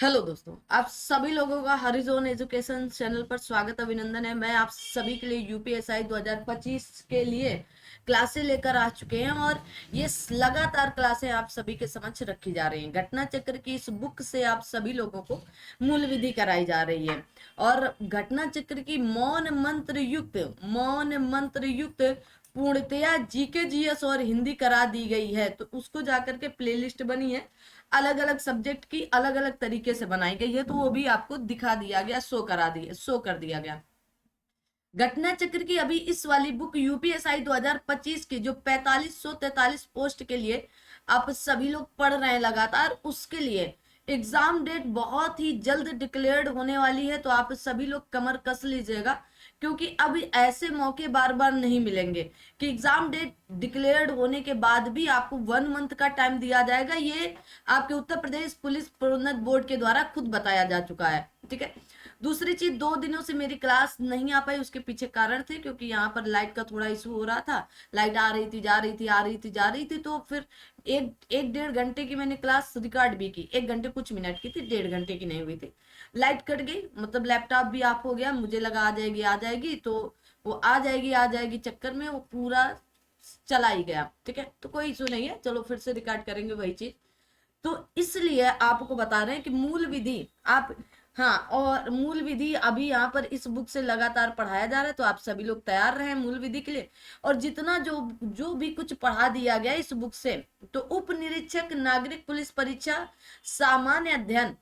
Hello दोस्तों, आप सभी लोगों का हरिजोन एजुकेशन चैनल पर स्वागत अभिनंदन है। मैं आप सभी के लिए यूपीएसआई 2025 के लिए क्लासें लेकर आ चुके हैं और ये लगातार क्लासें आप सभी के समक्ष रखी जा रही हैं। घटना चक्र की इस बुक से आप सभी लोगों को मूल विधि कराई जा रही है और घटना चक्र की मौन मंत्र युक्त पूर्णतया जीके जीएस और हिंदी करा दी गई है। तो उसको जाकर के प्लेलिस्ट बनी है, अलग अलग सब्जेक्ट की अलग अलग तरीके से बनाई गई है, तो वो भी आपको दिखा दिया गया, शो कर दिया गया। घटना चक्र की अभी इस वाली बुक यूपीएसआई 2025 की जो 4543 पोस्ट के लिए आप सभी लोग पढ़ रहे हैं लगातार, उसके लिए एग्जाम डेट बहुत ही जल्द डिक्लेयर्ड होने वाली है। तो आप सभी लोग कमर कस लीजिएगा, क्योंकि अब ऐसे मौके बार बार नहीं मिलेंगे कि एग्जाम डेट डिक्लेयर्ड होने के बाद भी आपको 1 मंथ का टाइम दिया जाएगा। ये आपके उत्तर प्रदेश पुलिस प्रोन्नत बोर्ड के द्वारा खुद बताया जा चुका है। ठीक है। दूसरी चीज, 2 दिनों से मेरी क्लास नहीं आ पाई, उसके पीछे कारण थे क्योंकि यहाँ पर लाइट का थोड़ा इशू हो रहा था। लाइट आ रही थी, जा रही थी, आ रही थी, जा रही थी, तो फिर एक 1.5 घंटे की मैंने क्लास रिकॉर्ड भी की। 1 घंटे कुछ मिनट की थी, 1.5 घंटे की नहीं हुई थी। लाइट कट गई, मतलब लैपटॉप भी ऑफ हो गया। मुझे लगा आ जाएगी आ जाएगी, तो वो आ जाएगी चक्कर में वो पूरा चला ही गया। ठीक है, तो कोई इशू नहीं है, चलो फिर से रिकॉर्ड करेंगे वही चीज। तो इसलिए आपको बता रहे हैं कि मूल विधि आप, हाँ, और मूल विधि अभी यहाँ पर इस बुक से लगातार पढ़ाया जा रहा है, तो आप सभी लोग तैयार रहें मूल विधि के लिए। और जितना जो जो भी कुछ पढ़ा दिया गया इस बुक से, तो उप निरीक्षक नागरिक पुलिस परीक्षा, सामान्य अध्ययन,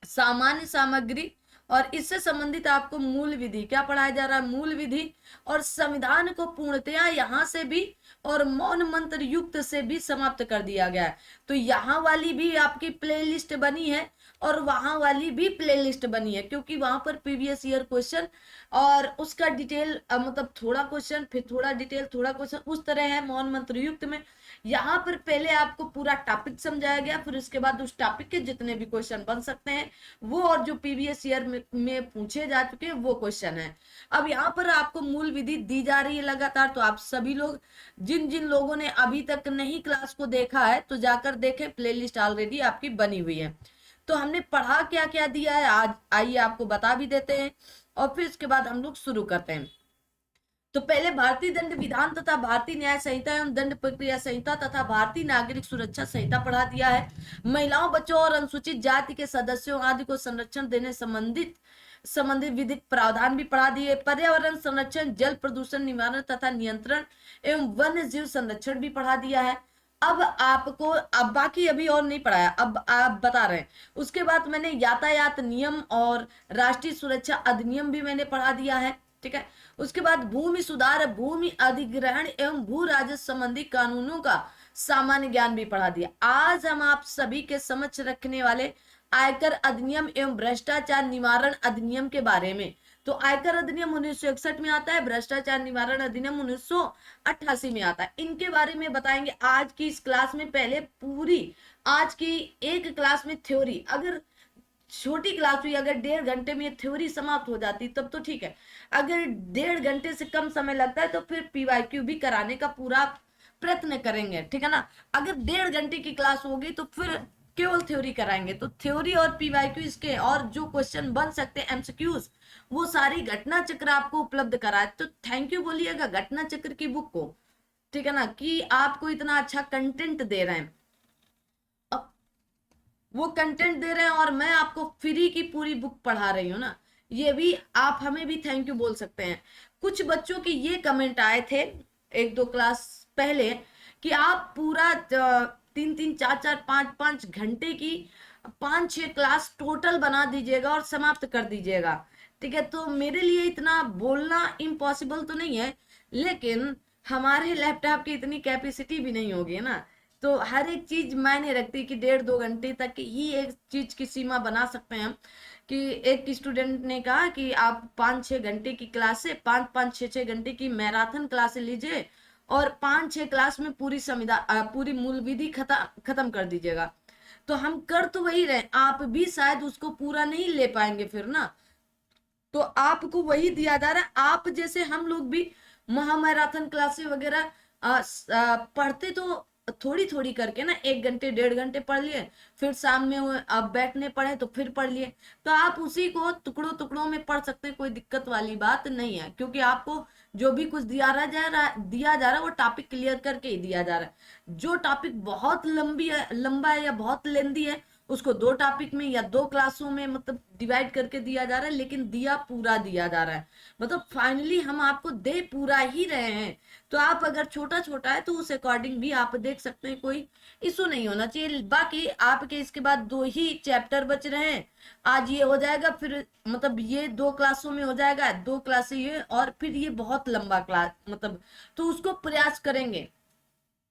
सामान्य सामग्री और इससे संबंधित आपको मूल विधि क्या पढ़ाया जा रहा है, मूल विधि और संविधान को पूर्णतया यहाँ से भी और मौन मंत्र युक्त से भी समाप्त कर दिया गया है। तो यहाँ वाली भी आपकी प्लेलिस्ट बनी है और वहां वाली भी प्लेलिस्ट बनी है, क्योंकि वहां पर प्रीवियस ईयर क्वेश्चन और उसका डिटेल, मतलब थोड़ा क्वेश्चन फिर थोड़ा डिटेल थोड़ा क्वेश्चन, उस तरह है मौन मंत्र युक्त में। यहाँ पर पहले आपको पूरा टॉपिक समझाया गया, फिर उसके बाद उस टॉपिक के जितने भी क्वेश्चन बन सकते हैं वो, और जो प्रीवियस ईयर में पूछे जा चुके हैं वो क्वेश्चन है। अब यहाँ पर आपको मूल विधि दी जा रही है लगातार। तो आप सभी लोग, जिन जिन लोगों ने अभी तक नहीं क्लास को देखा है, तो जाकर देखें, प्लेलिस्ट ऑलरेडी आपकी बनी हुई है। तो हमने पढ़ा क्या क्या दिया है आज, आइए आपको बता भी देते हैं और फिर उसके बाद हम लोग शुरू करते हैं। तो पहले भारतीय दंड विधान तथा भारतीय न्याय संहिता एवं दंड प्रक्रिया संहिता तथा भारतीय नागरिक सुरक्षा संहिता पढ़ा दिया है। महिलाओं, बच्चों और अनुसूचित जाति के सदस्यों आदि को संरक्षण देने संबंधित विधिक प्रावधान भी पढ़ा दिए। पर्यावरण संरक्षण, जल प्रदूषण निवारण तथा नियंत्रण एवं वन्य जीव संरक्षण भी पढ़ा दिया है। अब आपको, अब बाकी अभी और नहीं पढ़ाया, अब आप बता रहे हैं। उसके बाद मैंने यातायात नियम और राष्ट्रीय सुरक्षा अधिनियम भी मैंने पढ़ा दिया है। ठीक है। उसके बाद भूमि सुधार, भूमि अधिग्रहण एवं भू राजस्व संबंधी कानूनों का सामान्य ज्ञान भी पढ़ा दिया। आज हम आप सभी के समक्ष रखने वाले आयकर अधिनियम एवं भ्रष्टाचार निवारण अधिनियम के बारे में। तो आयकर अधिनियम 1961 में आता है, भ्रष्टाचार निवारण अधिनियम 1988 में आता है। इनके बारे में बताएंगे आज की इस क्लास में। पहले पूरी आज की एक क्लास में थ्योरी, अगर छोटी क्लास हुई, अगर 1.5 घंटे में थ्योरी समाप्त हो जाती तब तो ठीक है। अगर 1.5 घंटे से कम समय लगता है तो फिर पीवाईक्यू भी कराने का पूरा प्रयत्न करेंगे। ठीक है ना। अगर 1.5 घंटे की क्लास होगी तो फिर केवल थ्योरी कराएंगे। तो थ्योरी और पीवाईक्यू इसके और जो क्वेश्चन बन सकते हैं एमसीक्यूज, वो सारी घटना चक्र आपको उपलब्ध कराए। तो थैंक यू बोलिएगा घटना चक्र की बुक को। ठीक है ना, कि आपको इतना अच्छा कंटेंट दे रहे हैं। वो कंटेंट दे रहे हैं और मैं आपको फ्री की पूरी बुक पढ़ा रही हूँ ना, ये भी आप हमें भी थैंक यू बोल सकते हैं। कुछ बच्चों के ये कमेंट आए थे 1-2 क्लास पहले कि आप पूरा 3-3, 4-4, 5-5 घंटे की 5-6 क्लास टोटल बना दीजिएगा और समाप्त कर दीजिएगा। ठीक है, तो मेरे लिए इतना बोलना इम्पॉसिबल तो नहीं है, लेकिन हमारे लैपटॉप की इतनी कैपेसिटी भी नहीं होगी ना। तो हर एक चीज मायने रखती है कि 1.5-2 घंटे तक ही एक चीज की सीमा बना सकते हैं हम। कि एक स्टूडेंट ने कहा कि आप 5-6 घंटे की क्लास से 5-5, 6-6 घंटे की मैराथन क्लासे लीजिए और 5-6 क्लास में पूरी संविधान, पूरी मूल विधि खत्म कर दीजिएगा। तो हम कर तो वही रहे, आप भी शायद उसको पूरा नहीं ले पाएंगे फिर ना। तो आपको वही दिया जा रहा है। आप जैसे हम लोग भी महामैराथन क्लासे वगैरह पढ़ते तो थोड़ी थोड़ी करके ना 1 घंटे 1.5 घंटे पढ़ लिए, फिर शाम में वो अब बैठने पड़े तो फिर पढ़ लिए, तो आप उसी को टुकड़ों टुकड़ों में पढ़ सकते हैं, कोई दिक्कत वाली बात नहीं है, क्योंकि आपको जो भी कुछ दिया जा रहा है वो टॉपिक क्लियर करके ही दिया जा रहा है। जो टॉपिक बहुत लंबा है या बहुत लेंदी है, उसको 2 टॉपिक में या 2 क्लासों में मतलब डिवाइड करके दिया जा रहा है, लेकिन दिया पूरा दिया जा रहा है, मतलब फाइनली हम आपको दे पूरा ही रहे हैं। तो आप अगर छोटा छोटा है तो उस अकॉर्डिंग भी आप देख सकते हैं, कोई इशू नहीं होना चाहिए। बाकी आपके इसके बाद 2 ही चैप्टर बच रहे हैं, आज ये हो जाएगा, फिर मतलब ये 2 क्लासों में हो जाएगा, 2 क्लासें ये, और फिर ये बहुत लंबा क्लास मतलब, तो उसको प्रयास करेंगे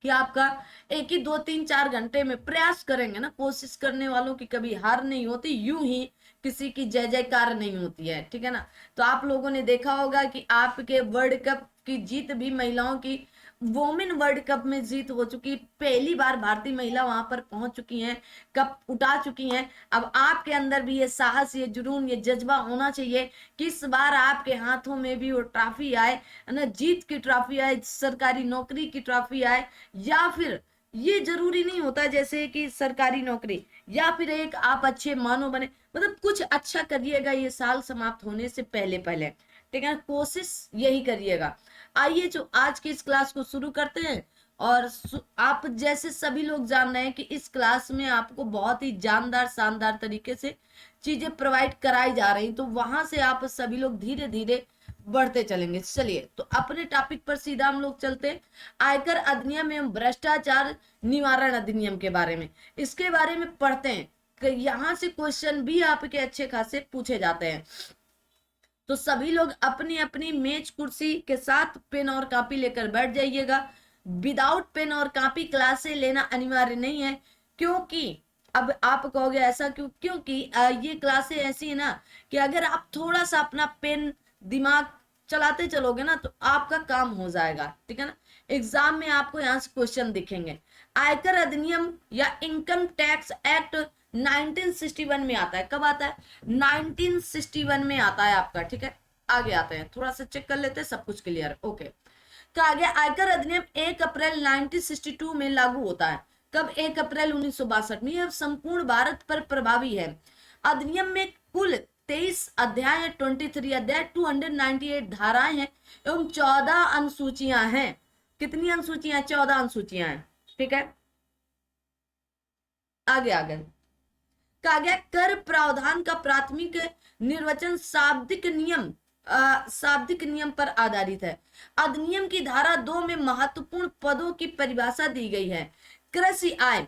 कि आपका एक ही 2 3 4 घंटे में प्रयास करेंगे ना, कोशिश करने वालों की कभी हार नहीं होती, यूं ही किसी की जय जयकार नहीं होती है, ठीक है ना। तो आप लोगों ने देखा होगा कि आपके वर्ल्ड कप की जीत भी महिलाओं की, वोमेन वर्ल्ड कप में जीत हो चुकी, पहली बार भारतीय महिला वहां पर पहुंच चुकी हैं, कप उठा चुकी हैं। अब आपके अंदर भी ये साहस, ये जुनून, ये जज्बा होना चाहिए कि इस बार आपके हाथों में भी वो ट्रॉफी आए ना, जीत की ट्रॉफी आए, सरकारी नौकरी की ट्रॉफी आए, या फिर ये जरूरी नहीं होता जैसे कि सरकारी नौकरी, या फिर एक आप अच्छे मानो बने, मतलब कुछ अच्छा करिएगा ये साल समाप्त होने से पहले पहले, ठीक है, कोशिश यही करिएगा। आइए जो आज की इस क्लास को शुरू करते हैं, और आप जैसे सभी लोग जान रहे हैं कि इस क्लास में आपको बहुत ही जानदार शानदार तरीके से चीजें प्रोवाइड कराई जा रही, तो वहां से आप सभी लोग धीरे धीरे बढ़ते चलेंगे। चलिए तो अपने टॉपिक पर सीधा हम लोग चलते हैं, आयकर अधिनियम एवं भ्रष्टाचार निवारण अधिनियम के बारे में, इसके बारे में पढ़ते हैं कि यहाँ से क्वेश्चन भी आपके अच्छे खासे पूछे जाते हैं। तो सभी लोग अपनी अपनी मेज कुर्सी के साथ पेन और कॉपी लेकर बैठ जाइएगा। विदाउट पेन और कॉपी क्लासे लेना अनिवार्य नहीं है, क्योंकि अब आप कहोगे ऐसा क्यों, क्योंकि ये क्लासे ऐसी है ना कि अगर आप थोड़ा सा अपना पेन दिमाग चलाते चलोगे ना तो आपका काम हो जाएगा, ठीक है ना। एग्जाम में आपको यहाँ से क्वेश्चन दिखेंगे। आयकर अधिनियम या इनकम टैक्स एक्ट 1961 में आता है। कब आता है? 1961 में आता है आपका, ठीक है। आगे आते हैं, थोड़ा सा चेक कर लेते हैं, सब कुछ क्लियर, ओके। कहा गया आयकर अधिनियम 1 अप्रैल 1962 में लागू होता है। कब? 1 अप्रैल 1962 में। यह संपूर्ण भारत पर प्रभावी है। अधिनियम में कुल 23 अध्याय, 23 अध्याय, 298 धाराएं हैं एवं 14 अनुसूचियां हैं। कितनी अनुसूचियां? 14 अनुसूचियां हैं, ठीक है। आगे आगे कहा गया कर प्रावधान का प्राथमिक निर्वचन शाब्दिक नियम पर आधारित है। अधिनियम की धारा 2 में महत्वपूर्ण पदों की परिभाषा दी गई है। कृषि आय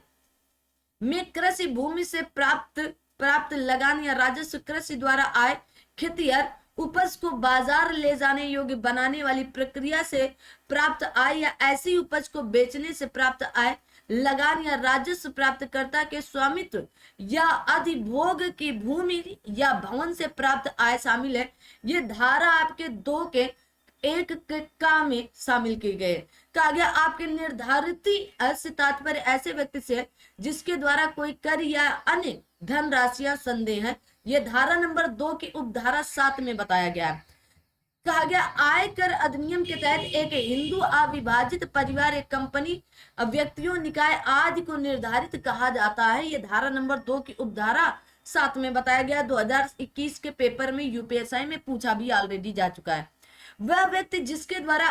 में कृषि भूमि से प्राप्त लगान या राजस्व, कृषि द्वारा आय, खेतिहर उपज को बाजार ले जाने योग्य बनाने वाली प्रक्रिया से प्राप्त आय या ऐसी उपज को बेचने से प्राप्त आय, लगान या राजस्व प्राप्तकर्ता के स्वामित्व या अधिभोग की भूमि या भवन से प्राप्त आय शामिल है। ये धारा आपके 2 के 1 का में शामिल की गई। कहा गया आपके निर्धारित से तात्पर्य ऐसे व्यक्ति से जिसके द्वारा कोई कर या अन्य धनराशियां संदेह है। यह धारा नंबर 2 की उपधारा 7 में बताया गया है। कहा गया आयकर अधिनियम के तहत एक हिंदू अविभाजित परिवार, एक कंपनी, व्यक्तियों, निकाय आदि को निर्धारित कहा जाता है। यह धारा नंबर 2 की उपधारा 7 में बताया गया। 2021 के पेपर में यूपीएसआई में पूछा भी ऑलरेडी जा चुका है। वह व्यक्ति जिसके द्वारा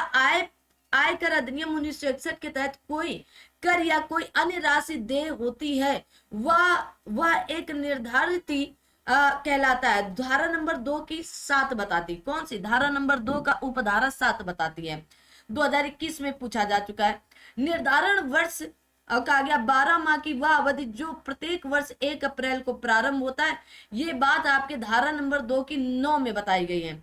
आयकर अधिनियम 1961 के तहत कोई कर या कोई अन्य राशि देय होती है, वह एक निर्धारित कहलाता है। धारा नंबर 2 की 7 बताती, कौन सी? धारा नंबर 2 का उपधारा 7 बताती है। 2021 में पूछा जा चुका है। निर्धारण वर्ष कहा गया 12 माह की वह अवधि जो प्रत्येक वर्ष 1 अप्रैल को प्रारंभ होता है। ये बात आपके धारा नंबर 2 की 9 में बताई गई है।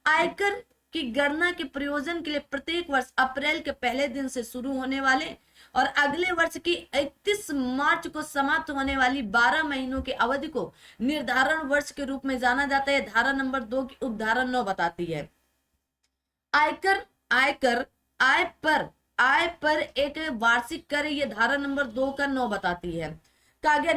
आयकर की गणना के प्रयोजन के लिए प्रत्येक वर्ष अप्रैल के पहले दिन से शुरू होने वाले और अगले वर्ष की 31 मार्च को समाप्त होने वाली 12 महीनों की अवधि को निर्धारण वर्ष के रूप में जाना जाता है। धारा नंबर 2 की उपधारा 9 बताती है। आय पर एक वार्षिक कर, ये धारा नंबर 2 का 9 बताती है। कहा गया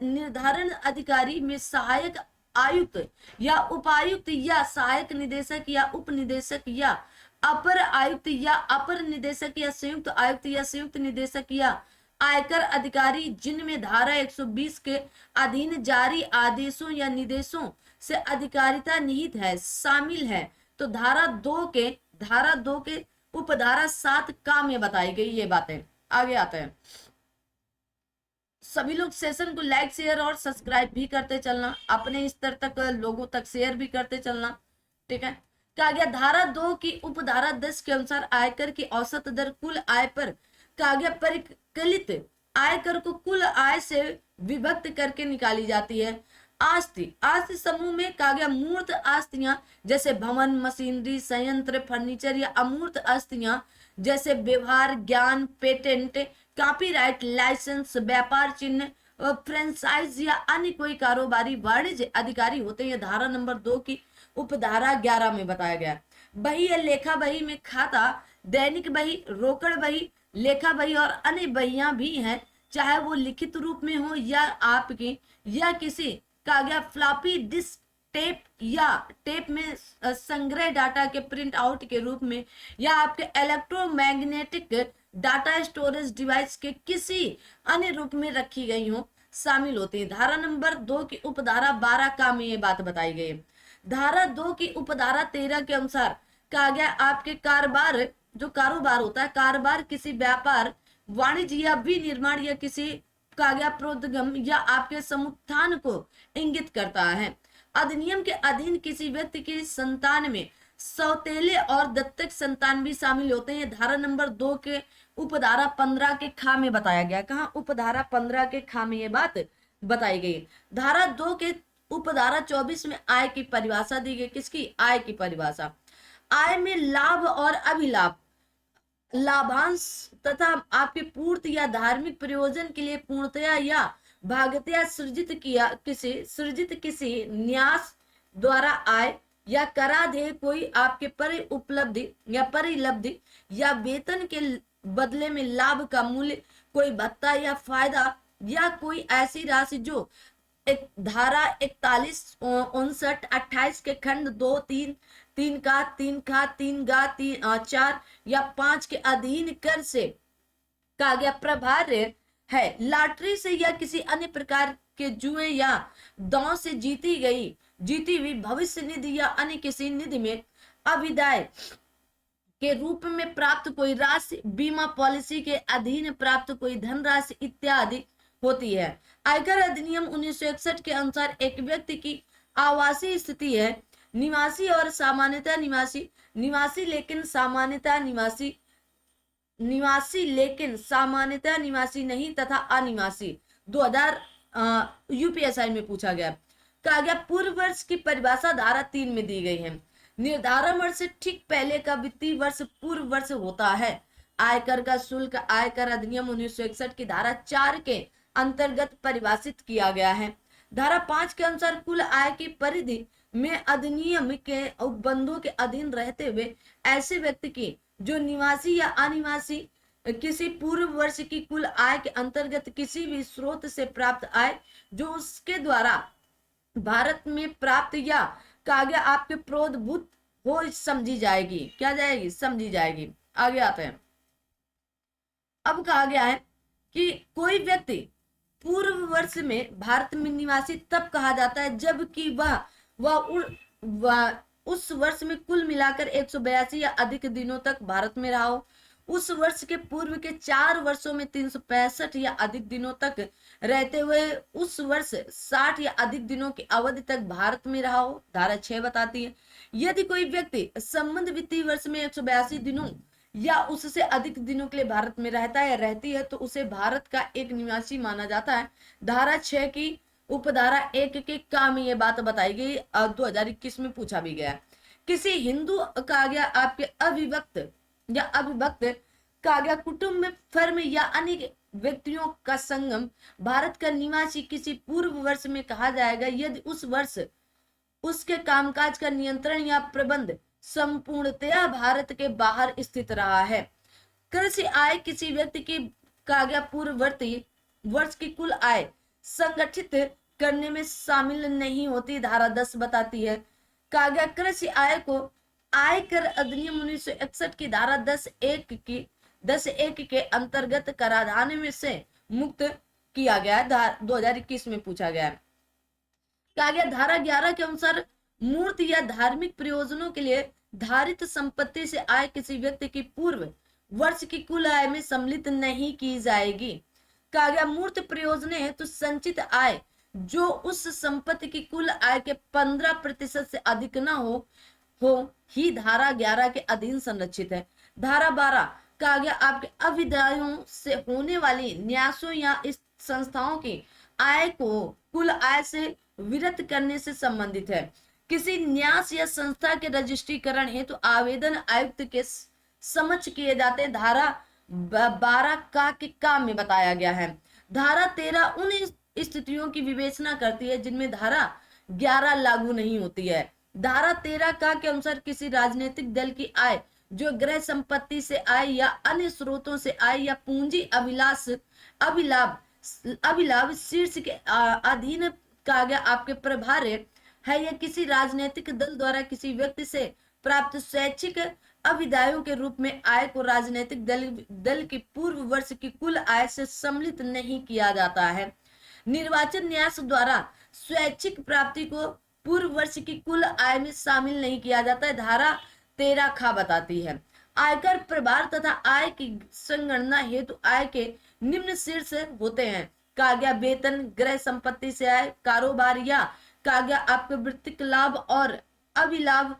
निर्धारण अधिकारी में सहायक आयुक्त या उपायुक्त या सहायक निदेशक या उप निदेशक या अपर आयुक्त या अपर निदेशक या संयुक्त आयुक्त या संयुक्त निदेशक या आयकर अधिकारी जिनमें धारा 120 के अधीन जारी आदेशों या निर्देशों से अधिकारिता निहित है शामिल है। तो धारा 2 के उपधारा 7 का में बताई गई ये बातें। आगे आते हैं, सभी लोग सेशन को लाइक शेयर और सब्सक्राइब भी करते चलना, अपने स्तर तक लोगों तक शेयर भी करते चलना, ठीक है। कहा गया धारा 2 की उपधारा 10 के अनुसार आयकर की औसत दर कुल आय पर कहा गया परिकलित आयकर को कुल आय से विभक्त करके निकाली जाती है। आस्ति समूह में कहा गया मूर्त आस्तियां जैसे भवन, मशीनरी, संयंत्र, फर्नीचर या अमूर्त आस्तियां जैसे व्यवहार, ज्ञान, पेटेंट, कॉपीराइट, लाइसेंस, व्यापार चिन्ह, फ्रेंचाइज या अन्य कोई कारोबारी वाणिज्य अधिकारी होते हैं। धारा नंबर 2 की उपधारा 11 में बताया गया। बही या लेखा बही में खाता, दैनिक बही, रोकड़ बही, लेखा बही और अन्य बहियां भी हैं, चाहे वो लिखित रूप में हो या आपकी या किसी कहा गया फ्लॉपी डिस्क, टेप या टेप में संग्रह डाटा के प्रिंट आउट के रूप में या आपके इलेक्ट्रोमैग्नेटिक डाटा स्टोरेज डिवाइस के किसी अन्य रूप में रखी गई हो शामिल होती है। धारा नंबर 2 की उपधारा 12 का में ये बात बताई गई है। धारा 2 की उपधारा 13 के अनुसार कहा गया आपके कारोबार, जो कारोबार होता है, कारोबार किसी व्यापार, वाणिज्य या विनिर्माण या किसी कहा गया प्रोद्गम या आपके समुत्थान को इंगित करता है। अधिनियम के अधीन किसी व्यक्ति की संतान में सौतेले और दत्तक संतान भी शामिल होते हैं। धारा नंबर 2 के उपधारा 15 के खा में बताया गया। कहा उपधारा 15 के खा में ये बात बताई गई। धारा 2 के उपधारा 24 में आय की परिभाषा दी गई। किसकी? आय की परिभाषा। आय में लाभ और अभिलाभ, लाभांश तथा आपके पूर्ति या धार्मिक प्रयोजन के लिए पूर्णतया या भागतया सृजित किसी न्यास द्वारा आय या कराधेय कोई आपके उपलब्धि या परिलब्धि या वेतन के बदले में लाभ का मूल्य, कोई भत्ता या फायदा या कोई ऐसी राशि जो धारा 41, 59, 28 के खंड 2, 3 का 4 या 5 के अधीन कर से कहा गया प्रभार्य है। लॉटरी से या किसी अन्य प्रकार के जुए या दांव से जीती हुई भविष्य निधि या अन्य किसी निधि में अभिदाय के रूप में प्राप्त कोई राशि, बीमा पॉलिसी के अधीन प्राप्त कोई धनराशि इत्यादि होती है। आयकर अधिनियम 1961 के अनुसार एक व्यक्ति की आवासीय स्थिति है निवासी और सामान्यतः निवासी लेकिन सामान्यतः निवासी नहीं तथा अनिवासी। 2000 यूपीएसआई में पूछा गया। कहा गया पूर्व वर्ष की परिभाषा धारा 3 में दी गई है। निर्धारण वर्ष से ठीक पहले का वित्तीय वर्ष पूर्व वर्ष होता है। आयकर का शुल्क आयकर अधिनियम 1961 की धारा 4 के अंतर्गत परिभाषित किया गया है। धारा 5 के अनुसार कुल आय की परिधि में अधिनियम के उपबंधों के अधीन रहते हुए ऐसे व्यक्ति की जो निवासी या अनिवासी किसी पूर्व वर्ष की कुल आय के अंतर्गत किसी भी स्रोत से प्राप्त आय जो उसके द्वारा भारत में प्राप्त या कहा गया आपके प्रोद्भूत हो समझी जाएगी। क्या जाएगी? समझी जाएगी। आगे आते हैं। अब कहा गया है कि कोई व्यक्ति पूर्व वर्ष में भारत में निवासी तब कहा जाता है जबकि वह उस वर्ष में कुल मिलाकर 182 या अधिक दिनों तक भारत में रहा हो। उस वर्ष के पूर्व के 4 वर्षों में 365 या अधिक दिनों तक रहते हुए उस वर्ष 60 या अधिक दिनों की अवधि तक भारत में रहा हो। धारा 6 बताती है यदि कोई व्यक्ति संबंध वित्तीय वर्ष में 182 दिनों या उससे अधिक दिनों के लिए भारत में रहता है या रहती है तो उसे भारत का एक निवासी माना जाता है। धारा 6 की उपधारा 1 के का में ये बात बताई गई। 2021 में पूछा भी गया। किसी हिंदू कहा गया आपके अविभक्त कहा गया कुटुंब में फर्म या अन्य व्यक्तियों का संगम भारत का निवासी किसी पूर्व वर्ष में कहा जाएगा यदि उस वर्ष उसके कामकाज का नियंत्रण या प्रबंध संपूर्णतया भारत के बाहर स्थित रहा है। कृषि आय किसी व्यक्ति की कहा गया पूर्ववर्ती वर्ष की कुल आय संगठित करने में शामिल नहीं होती। धारा 10 बताती है कहा गया कृषि आय को आयकर अधिनियम 1961 की धारा 10(1) के अंतर्गत कराधान में से मुक्त किया गया है। 2021 में पूछा गया है। कहा गया धारा 11 के अनुसार मूर्त या धार्मिक प्रयोजनों के लिए धारित संपत्ति से आय किसी व्यक्ति की पूर्व वर्ष की कुल आय में सम्मिलित नहीं की जाएगी। कहा गया मूर्त प्रयोजन है तो संचित आय जो उस संपत्ति की कुल आय के 15% से अधिक न हो ही धारा 11 के अधीन संरक्षित है। धारा 12 कहा गया आपके अविदायों से होने वाली न्यासों या इस संस्थाओं की आय को कुल आय से विरत करने से संबंधित है। किसी न्यास या संस्था के रजिस्ट्रीकरण हेतु तो आवेदन आयुक्त के समक्ष किए जाते धारा 12 का के काम में बताया गया है। धारा 13 उन स्थितियों की विवेचना करती है जिनमें धारा 11 लागू नहीं होती है। धारा 13 का के अनुसार किसी राजनीतिक दल की आय जो गृह संपत्ति से आय या अन्य स्रोतों से आय या पूंजी अभिलाभ शीर्ष के अधीन कहा गया आपके प्रभार्य है या किसी राजनीतिक दल द्वारा किसी व्यक्ति से प्राप्त स्वैच्छिक अविदायों के रूप में आय को राजनीतिक दल की पूर्व वर्ष की कुल आय से सम्मिलित नहीं किया जाता है। निर्वाचन न्यास द्वारा स्वैच्छिक प्राप्ति को पूर्व वर्ष की कुल आय में शामिल नहीं किया जाता है। धारा 13 खा बताती है आयकर प्रभार तथा आय की संगणना हेतु आय के निम्न शीर्ष होते हैं। कहा गया वेतन, गृह संपत्ति से आय, कारोबार या कहा गया आपके वृत्तिक लाभ और अभिलाभ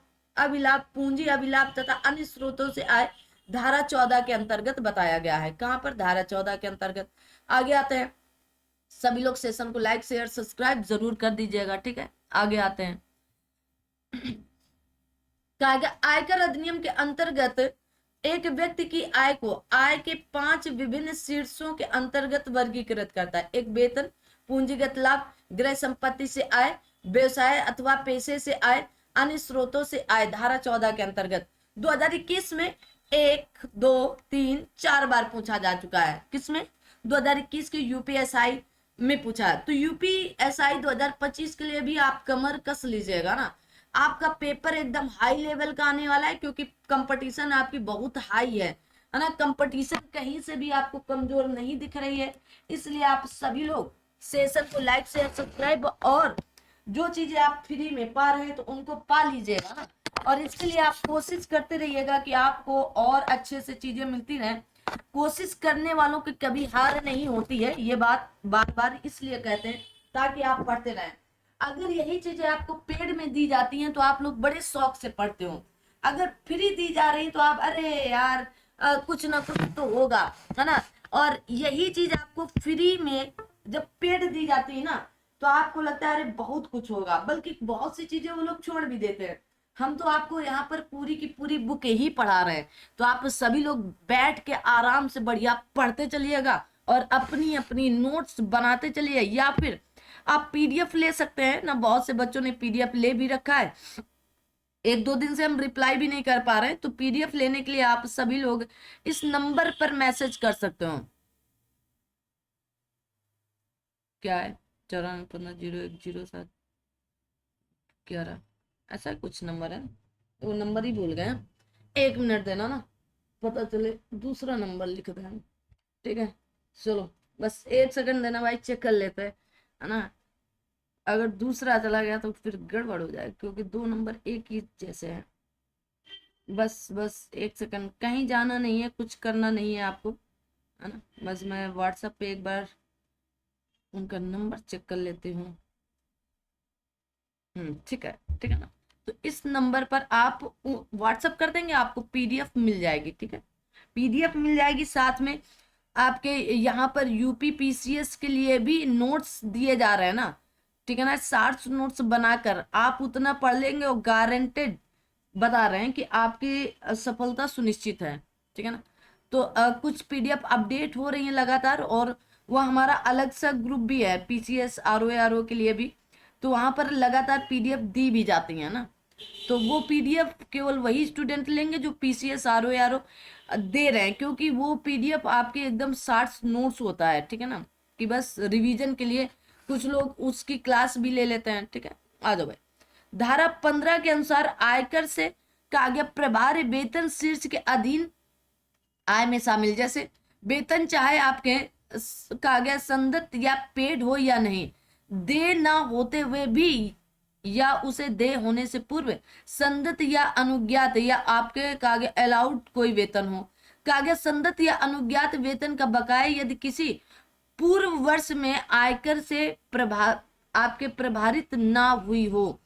पूंजी अभिलाभ तथा अन्य स्रोतों से आय धारा 14 के अंतर्गत बताया गया है। कहां पर? धारा 14 के अंतर्गत। आगे आते हैं, सभी लोग सेशन को लाइक शेयर सब्सक्राइब जरूर कर दीजिएगा, ठीक है। आगे आते हैं, कहा गया आयकर अधिनियम के अंतर्गत एक व्यक्ति की आय को आय के 5 विभिन्न शीर्षों के अंतर्गत वर्गीकृत करता है। एक वेतन, पूंजीगत लाभ, गृह संपत्ति से आय, व्यवसाय अथवा पेशे से आय, अन्य स्रोतों से आय धारा 14 के अंतर्गत। 2021 में 1, 2, 3, 4 बार पूछा जा चुका है। किसमें? 2021 के यूपीएसआई में पूछा है। तो यूपीएसआई 2025 के लिए भी आप कमर कस लीजिएगा ना। आपका पेपर एकदम हाई लेवल का आने वाला है क्योंकि कंपटीशन आपकी बहुत हाई है ना। कंपटीशन कहीं से भी आपको कमजोर नहीं दिख रही है, इसलिए आप सभी लोग सेशन को लाइक शेयर सब्सक्राइब और जो चीजें आप फ्री में पा रहे हैं तो उनको पा लीजिएगा ना। और इसके लिए आप कोशिश करते रहिएगा कि आपको और अच्छे से चीजें मिलती रहे। कोशिश करने वालों की कभी हार नहीं होती है, ये बात बार बार इसलिए कहते हैं ताकि आप पढ़ते रहें। अगर यही चीजें आपको पेड में दी जाती हैं तो आप लोग बड़े शौक से पढ़ते हो। अगर फ्री दी जा रही तो आप अरे यार कुछ ना कुछ तो होगा, है ना। और यही चीज आपको फ्री में जब पेड दी जाती है ना तो आपको लगता है अरे बहुत कुछ होगा, बल्कि बहुत सी चीजें वो लोग छोड़ भी देते हैं। हम तो आपको यहाँ पर पूरी की पूरी बुक ही पढ़ा रहे हैं, तो आप सभी लोग बैठ के आराम से बढ़िया पढ़ते चलिएगा और अपनी अपनी नोट्स बनाते चलिए, या फिर आप पीडीएफ ले सकते हैं ना। बहुत से बच्चों ने पीडीएफ ले भी रखा है, 1-2 दिन से हम रिप्लाई भी नहीं कर पा रहे हैं। तो पीडीएफ लेने के लिए आप सभी लोग इस नंबर पर मैसेज कर सकते हो। क्या है? 9415010711 ऐसा कुछ नंबर है, वो नंबर ही भूल गए। 1 मिनट देना ना, पता चले दूसरा नंबर लिख दें, ठीक है। चलो बस 1 सेकंड देना भाई, चेक कर लेते हैं, है ना। अगर दूसरा चला गया तो फिर गड़बड़ हो जाए क्योंकि 2 नंबर एक ही जैसे हैं। बस 1 सेकंड, कहीं जाना नहीं है, कुछ करना नहीं है आपको, है ना। बस मैं व्हाट्सएप पे एक बार उनका नंबर चेक कर लेती हूँ। ठीक है ना। तो इस नंबर पर आप व्हाट्सएप कर देंगे, आपको पीडीएफ मिल जाएगी, ठीक है। पीडीएफ मिल जाएगी, साथ में आपके यहाँ पर यूपी पीसीएस के लिए भी नोट्स दिए जा रहे हैं ना, ठीक है ना। 60 नोट्स बनाकर आप उतना पढ़ लेंगे और गारंटेड बता रहे हैं कि आपकी सफलता सुनिश्चित है, ठीक है ना। तो कुछ पीडीएफ अपडेट हो रही है लगातार, और वह हमारा अलग सा ग्रुप भी है पीसीएस आरओ के लिए भी, तो वहां पर लगातार पीडीएफ दी भी जाती है ना। तो वो पीडीएफ केवल वही स्टूडेंट लेंगे जो पीसीएस आरओ दे रहे हैं, क्योंकि वो पीडीएफ आपके एकदम 60 नोट्स होता है, ठीक है ना, कि बस रिवीजन के लिए कुछ लोग उसकी क्लास भी ले लेते हैं, ठीक है। आ जाओ भाई, धारा 15 के अनुसार आयकर से कहा गया प्रभार्य वेतन शीर्ष के अधीन आय में शामिल, जैसे वेतन चाहे आपके कहा गया संदत्त या पेड हो या नहीं, दे ना होते हुए भी या उसे दे होने से पूर्व संदत्त या अनुज्ञात या आपके कहा गया अलाउड कोई वेतन हो। कहा गया संदत्त या अनुज्ञात वेतन का बकाया यदि किसी पूर्व वर्ष में आयकर से आपके प्रभारित ना हुई हो।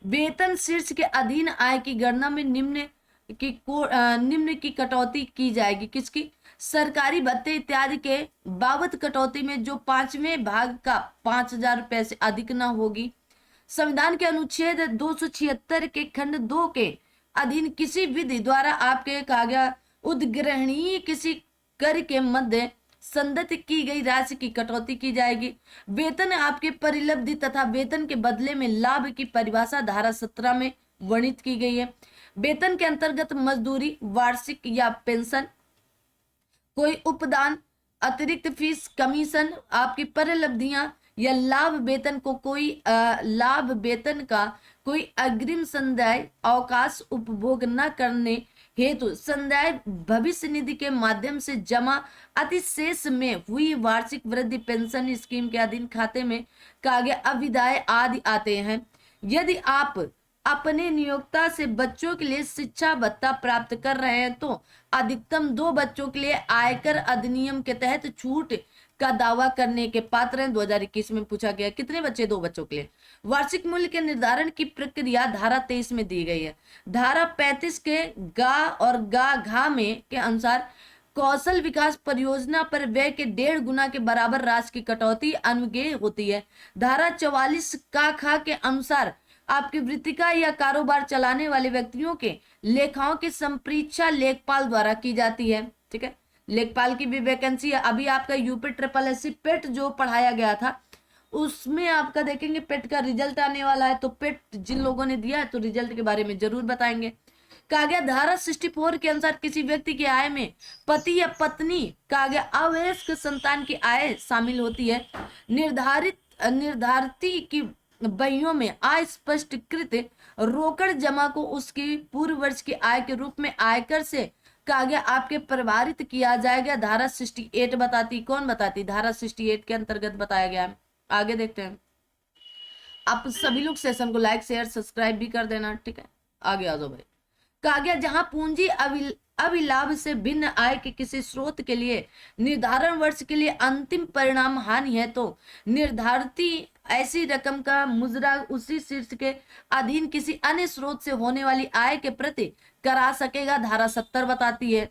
वेतन शीर्ष के अधीन आय की गणना में निम्न की कटौती की जाएगी। किसकी? सरकारी भत्ते इत्यादि के बाबत कटौती में जो 5वें भाग का 5,000 रुपए से अधिक ना होगी। संविधान के अनुच्छेद 276 के खंड 2 के अधीन किसी विधि द्वारा आपके कहा गया उद्ग्रहणीय किसी कर के मध्य संदत्त की गई राशि की कटौती की जाएगी। वेतन आपके परिलब्धि तथा वेतन के बदले में लाभ की परिभाषा धारा 17 में वर्णित की गई है। वेतन के अंतर्गत मजदूरी, वार्षिक या पेंशन, कोई उपदान, अतिरिक्त फीस, कमीशन, आपकी परिलब्धियां या लाभ वेतन को कोई लाभ वेतन का कोई अग्रिम संदाय अवकाश उपभोग न करने हेतु संदाय भविष्य निधि के माध्यम से जमा अतिशेष में हुई वार्षिक वृद्धि पेंशन स्कीम के अधीन खाते में कहा गया अविदाय आदि आते हैं। यदि आप अपने नियोक्ता से बच्चों के लिए शिक्षा भत्ता प्राप्त कर रहे हैं तो अधिकतम 2 बच्चों के लिए आयकर अधिनियम के तहत छूट का दावा करने के पात्र हैं। 2021 में पूछा गया कितने बच्चे? 2 बच्चों के लिए। वार्षिक मूल्य के निर्धारण की प्रक्रिया धारा 23 में दी गई है। धारा 35 के गा और गा घा में के अनुसार कौशल विकास परियोजना पर व्यय के 1.5 गुना के बराबर राशि की कटौती अनुज्ञेय होती है। धारा 44 का खा के अनुसार आपकी वृत्तिका या कारोबार चलाने वाले व्यक्तियों के लेखाओं की संपरीक्षा लेखपाल द्वारा की जाती है। ठीक है, लेखपाल की भी वैकेंसी है। अभी आपका यूपी SSSC पेट जो पढ़ाया गया था उसमें आपका देखेंगे पेट का रिजल्ट आने वाला है, तो पेट जिन लोगों ने दिया है तो रिजल्ट के बारे में जरूर बताएंगे। कहा गया धारा 64 के अनुसार किसी व्यक्ति की आय में पति या पत्नी कहा गया अवयस्क संतान की आय शामिल होती है। निर्धारित की बहियों में अस्पष्टकृत रोकड़ जमा को उसकी पूर्व वर्ष की आय के रूप में आयकर से कहा गया आपके प्रभारित किया जाएगा। धारा 68 बताती, कौन बताती? धारा 68 के अंतर्गत बताया गया है। आगे देखते हैं। आप सभी लोग सेशन को लाइक शेयर सब्सक्राइब भी कर देना। ठीक है, आगे आ जाओ भाई। कहा गया जहां पूंजी अभिलाभ से भिन्न आय के किसी स्रोत के लिए निर्धारण वर्ष के लिए अंतिम परिणाम हानि है तो निर्धारित ऐसी रकम का मुजरा उसी शीर्ष के अधीन किसी अन्य स्रोत से होने वाली आय के प्रति करा सकेगा। धारा 70 बताती है।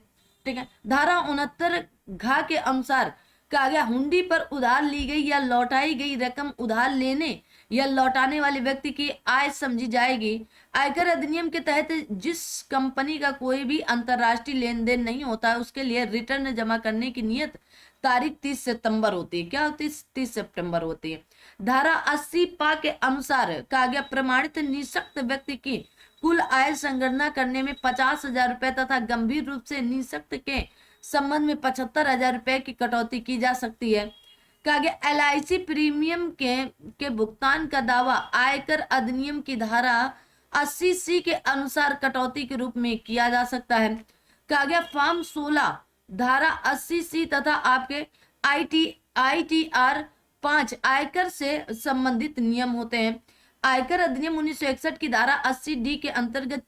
ठीक है, धारा 69 घ के अनुसार कहा गया हुंडी पर उधार ली गई या लौटाई गई रकम उधार लेने या लौटाने वाले व्यक्ति की आय समझी जाएगी। आयकर अधिनियम के तहत जिस कंपनी का कोई भी अंतरराष्ट्रीय लेन देन नहीं होता है उसके लिए रिटर्न जमा करने की नियत तारीख 30 सितंबर होती है। क्या होती है? 30 सितंबर होती है। धारा 80 पा के अनुसार कहा गया प्रमाणित निःशक्त व्यक्ति की कुल आय संगणना करने में 50,000 रुपए तथा गंभीर रूप से निःशक्त के संबंध में 75,000 रुपए की कटौती की जा सकती है। कहा गया LIC प्रीमियम के भुगतान का दावा आयकर अधिनियम की धारा 80C के अनुसार कटौती के रूप में किया जा सकता है। कहा गया फॉर्म 16 धारा 80C तथा आपके ITR 5 आयकर से संबंधित नियम होते हैं। आयकर अधिनियम 1961 की धारा 80D के अंतर्गत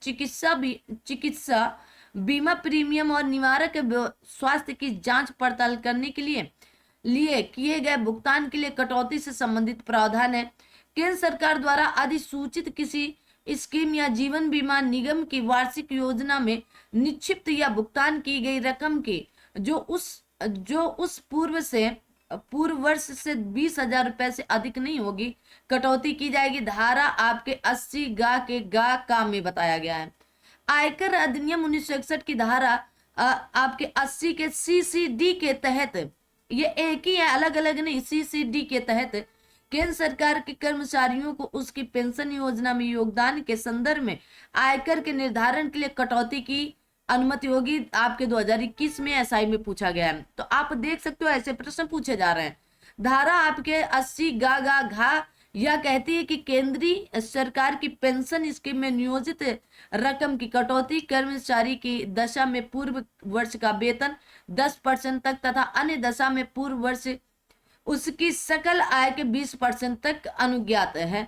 चिकित्सा बीमा प्रीमियम और निवारक स्वास्थ्य की जांच पड़ताल करने के लिए किए गए भुगतान के लिए कटौती से संबंधित प्रावधान है। केंद्र सरकार द्वारा अधिसूचित किसी स्कीम या जीवन बीमा निगम की वार्षिक योजना में निक्षिप्त या भुगतान की गई रकम की जो उस पूर्व वर्ष से 20,000 रुपए से अधिक नहीं होगी कटौती की जाएगी। धारा आपके 80 गा का में बताया गया है। आयकर अधिनियम 1961 की धारा आपके 80 के CCD के तहत, ये एक ही है, अलग अलग नहीं, CCD के तहत केंद्र सरकार के कर्मचारियों को उसकी पेंशन योजना में योगदान के संदर्भ में आयकर के निर्धारण के लिए कटौती की अनुमति होगी। आपके 2021 में SI में पूछा गया है, तो आप देख सकते हो ऐसे प्रश्न पूछे जा रहे हैं। धारा आपके 80 गा घा यह कहती है कि केंद्रीय सरकार की पेंशन स्कीम में नियोजित रकम की कटौती कर्मचारी की दशा में पूर्व वर्ष का वेतन 10% तक तथा अन्य दशा में पूर्व वर्ष उसकी सकल आय के 20% तक अनुज्ञात है।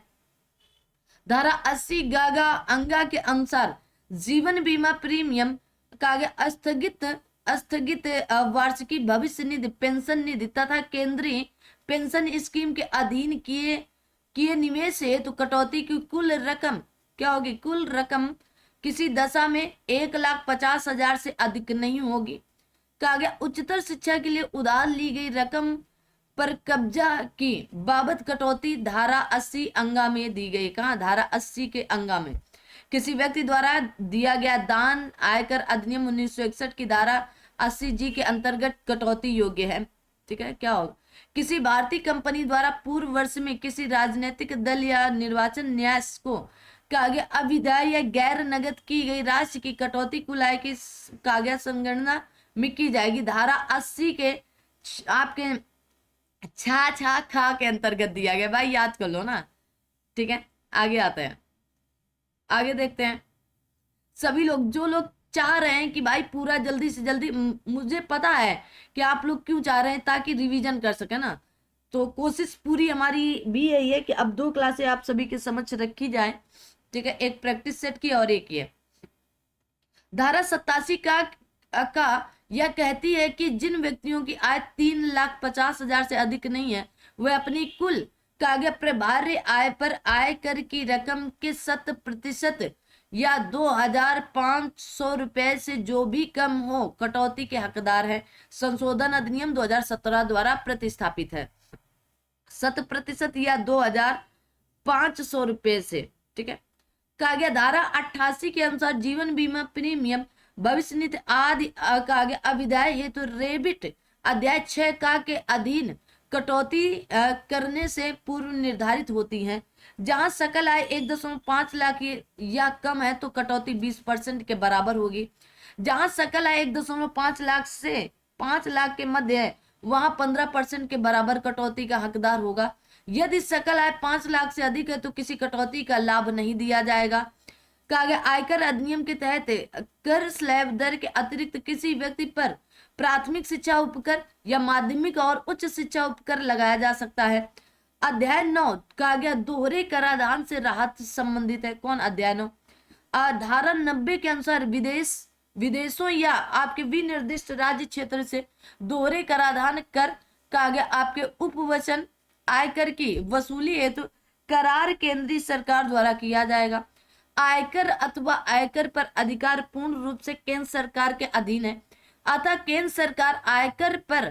धारा 80 गागा अंगा के अनुसार जीवन बीमा प्रीमियम का स्थगित स्थगित वार्षिकी भविष्य निधि पेंशन निधि तथा केंद्रीय पेंशन स्कीम के अधीन किए किए निवेश हेतु कटौती की कुल रकम क्या होगी? कुल रकम किसी दशा में 1,50,000 से अधिक नहीं होगी। कहा गया उच्चतर शिक्षा के लिए उधार ली गई रकम पर कब्जा की बाबत कटौती धारा 80 अंगा में दी गई। कहा? धारा 80 के अंगा में। किसी व्यक्ति द्वारा दिया गया दान आयकर अधिनियम 1961 की धारा 80 जी के अंतर्गत कटौती योग्य है। ठीक है, क्या होगा? किसी भारतीय कंपनी द्वारा पूर्व वर्ष में किसी राजनीतिक दल या निर्वाचन न्यास को कागे अविधाय या गैर नगद की गई राशि की कटौती कुल आय की कागज संगणना में की जाएगी। धारा 80 के आपके छा छा खा के अंतर्गत दिया गया। भाई याद कर लो ना। ठीक है, आगे आते हैं, आगे देखते हैं। सभी लोग जो लोग चाह रहे हैं कि भाई पूरा जल्दी से जल्दी, मुझे पता है कि आप लोग क्यों चाह रहे हैं, ताकि रिवीजन कर सके ना। तो कोशिश पूरी हमारी भी यही है कि अब 2 क्लासें आप सभी के समक्ष रखी जाए। ठीक है, एक प्रैक्टिस सेट की और एक ये। धारा 87 का यह कहती है कि जिन व्यक्तियों की आय 3,50,000 से अधिक नहीं है, वे अपनी कुल कागज प्रभार्य आय पर आयकर की रकम के 100% या 2,500 रुपए से जो भी कम हो कटौती के हकदार है। संशोधन अधिनियम 2017 द्वारा प्रतिस्थापित है। 100% या 2,500 रुपए से। ठीक है, कागज धारा 88 के अनुसार जीवन बीमा प्रीमियम भविष्य निधि आदि कागज अविधाय हेतु रेबिट अध्याय 6 का के अधीन कटौती करने से पूर्व निर्धारित होती हैं। जहां सकल आय 1.5 लाख या कम है तो कटौती 20% के बराबर होगी। जहां सकल आय 1.5 लाख से 5 लाख के मध्य है, वहां 15% के बराबर कटौती का हकदार होगा। यदि सकल आय 5 लाख से अधिक है तो किसी कटौती का लाभ नहीं दिया जाएगा। आयकर अधिनियम के तहत कर स्लैब दर के अतिरिक्त किसी व्यक्ति पर प्राथमिक शिक्षा उपकर या माध्यमिक और उच्च शिक्षा उपकर लगाया जा सकता है। अध्याय 9 कागज दोहरे कराधान से राहत से संबंधित है। कौन? अध्याय 9। धारा 90 के अनुसार विदेशों या आपके विनिर्दिष्ट राज्य क्षेत्र से दोहरे कराधान कर कागज आपके उपवचन आयकर की वसूली हेतु करार केंद्रीय सरकार द्वारा किया जाएगा। आयकर अथवा आयकर पर अधिकार पूर्ण रूप से केंद्र सरकार के अधीन है, अतः केंद्र सरकार आयकर पर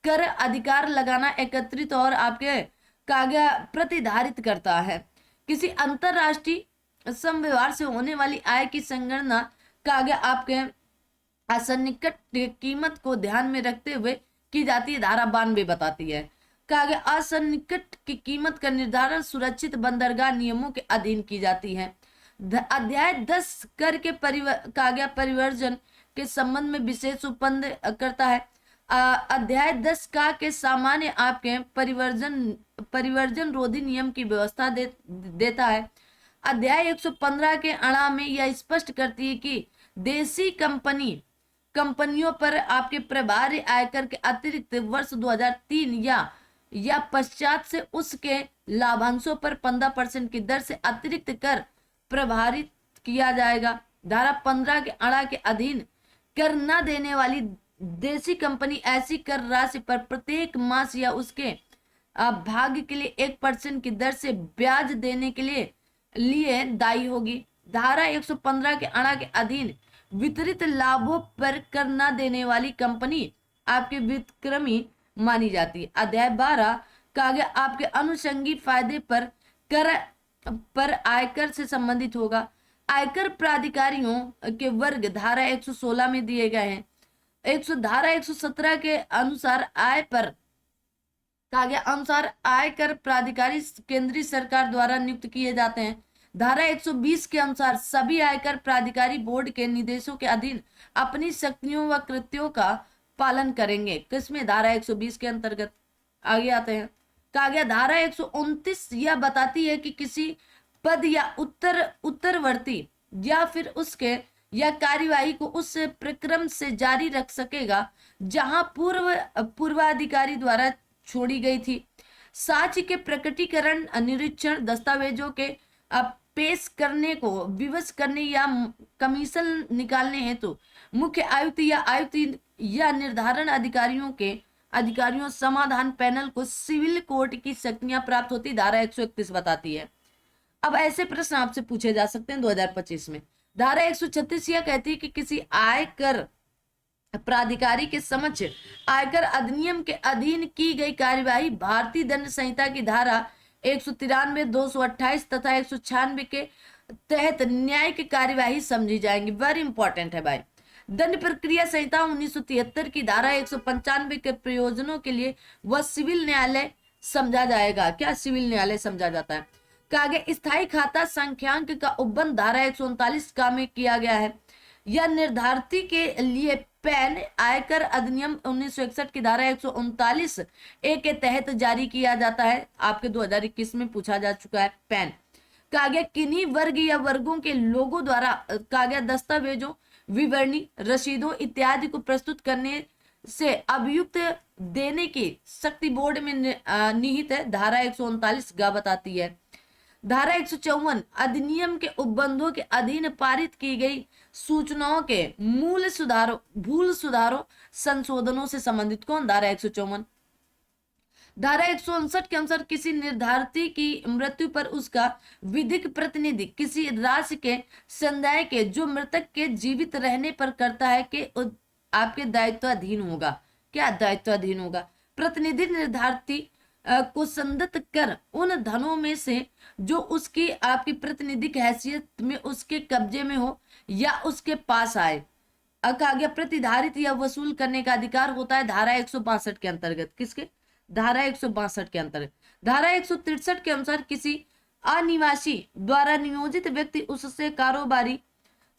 कर अधिकार लगाना एकत्रित और आपके कागज प्रतिधारित करता है। किसी अंतरराष्ट्रीय समव्यवहार से होने वाली आय की संगणना कागज आपके असन्निकट कीमत को ध्यान में रखते हुए की जाती है। धारा 92 बताती है कागज असन्निकट की कीमत का निर्धारण सुरक्षित बंदरगाह नियमों के अधीन की जाती है। अध्याय 10 कर के कागज परिवर्जन के संबंध में विशेष उपबंध करता है। अध्याय 10 का के सामान्य आपके परिवर्जन रोधी नियम की व्यवस्था देता है। अध्याय 115 के अणा में यह स्पष्ट करती है कि देशी कंपनियों पर आपके प्रभारी आयकर के अतिरिक्त वर्ष 2003 या पश्चात से उसके लाभांशों पर 15% की दर से अतिरिक्त कर प्रभारित किया जाएगा। धारा 15 के अणा के अधीन कर न देने वाली देशी कंपनी ऐसी कर राशि पर प्रत्येक मास या उसके भाग के लिए 1% की दर से ब्याज देने के लिए दायी होगी। धारा 115 के अणा के अधीन वितरित लाभों पर कर न देने वाली कंपनी आपके विक्रमी मानी जाती है। अध्याय 12 कागज आपके अनुषंगी फायदे पर आयकर से संबंधित होगा। आयकर प्राधिकारियों के वर्ग धारा 116 में दिए गए हैं। धारा 117 के अनुसार आयकर प्राधिकारी केंद्रीय सरकार द्वारा नियुक्त किए जाते हैं। धारा 120 के अनुसार सभी आयकर प्राधिकारी बोर्ड के निर्देशों के अधीन अपनी शक्तियों व कृत्यों का पालन करेंगे। किसमें? धारा 120 के अंतर्गत। आगे आते हैं कहा गया धारा 129 यह बताती है कि किसी पद या उत्तरवर्ती या फिर उसके या कार्यवाही को उस प्रक्रम से जारी रख सकेगा जहां पूर्वाधिकारी द्वारा छोड़ी गई थी। साक्ष्य के प्रकटीकरण, निरीक्षण, दस्तावेजों के पेश करने को विवश करने या कमीशन निकालने हेतु मुख्य आयुक्त या आयुक्त या निर्धारण अधिकारियों समाधान पैनल को सिविल कोर्ट की शक्तियां प्राप्त होती, धारा 131 बताती है। अब ऐसे प्रश्न आपसे पूछे जा सकते हैं 2025 में। धारा 136 यह कहती है कि किसी आयकर प्राधिकारी के समक्ष आयकर अधिनियम के अधीन की गई कार्यवाही भारतीय दंड संहिता की धारा 193, 228 तथा 196 के तहत न्यायिक कार्यवाही समझी जाएंगी। वेरी इंपॉर्टेंट है भाई। दंड प्रक्रिया संहिता 1973 की धारा 195 के प्रयोजनों के लिए वह सिविल न्यायालय समझा जाएगा। क्या सिविल न्यायालय समझा जाता है? कहा गया स्थायी खाता संख्यांक का उपबंध धारा 139 का में किया गया है। यह निर्धारिती के लिए पैन आयकर अधिनियम 1961 की धारा 139 ए के तहत जारी किया जाता है। आपके 2021 में पूछा जा चुका है पैन। कहा गया किन्हीं वर्ग या वर्गों के लोगों द्वारा कहा गया दस्तावेजों, विवरणी, रसीदों इत्यादि को प्रस्तुत करने से अभियुक्त देने की शक्ति बोर्ड में निहित है, धारा 139 गा बताती है। धारा 154 अधिनियम के उपबंधों के अधीन पारित की गई सूचनाओं के भूल सुधारों संशोधनों से संबंधित कौन? धारा 154। धारा 159 के अनुसार किसी निर्धारिती की मृत्यु पर उसका विधिक प्रतिनिधि किसी राष्ट्र के समुदाय के जो मृतक के जीवित रहने पर करता है कि आपके दायित्वाधीन होगा। क्या दायित्वाधीन होगा? प्रतिनिधि निर्धारिती को संदत कर उन धनों में से जो उसकी आपकी प्रतिनिधिक हैसियत में उसके कब्जे में हो या उसके पास आए, कहा गया प्रतिधारित या वसूल करने का अधिकार होता है धारा 162 के अंतर्गत। किसके? धारा 162 के अंतर्गत। धारा 163 के अनुसार किसी अनिवासी द्वारा नियोजित व्यक्ति उससे कारोबारी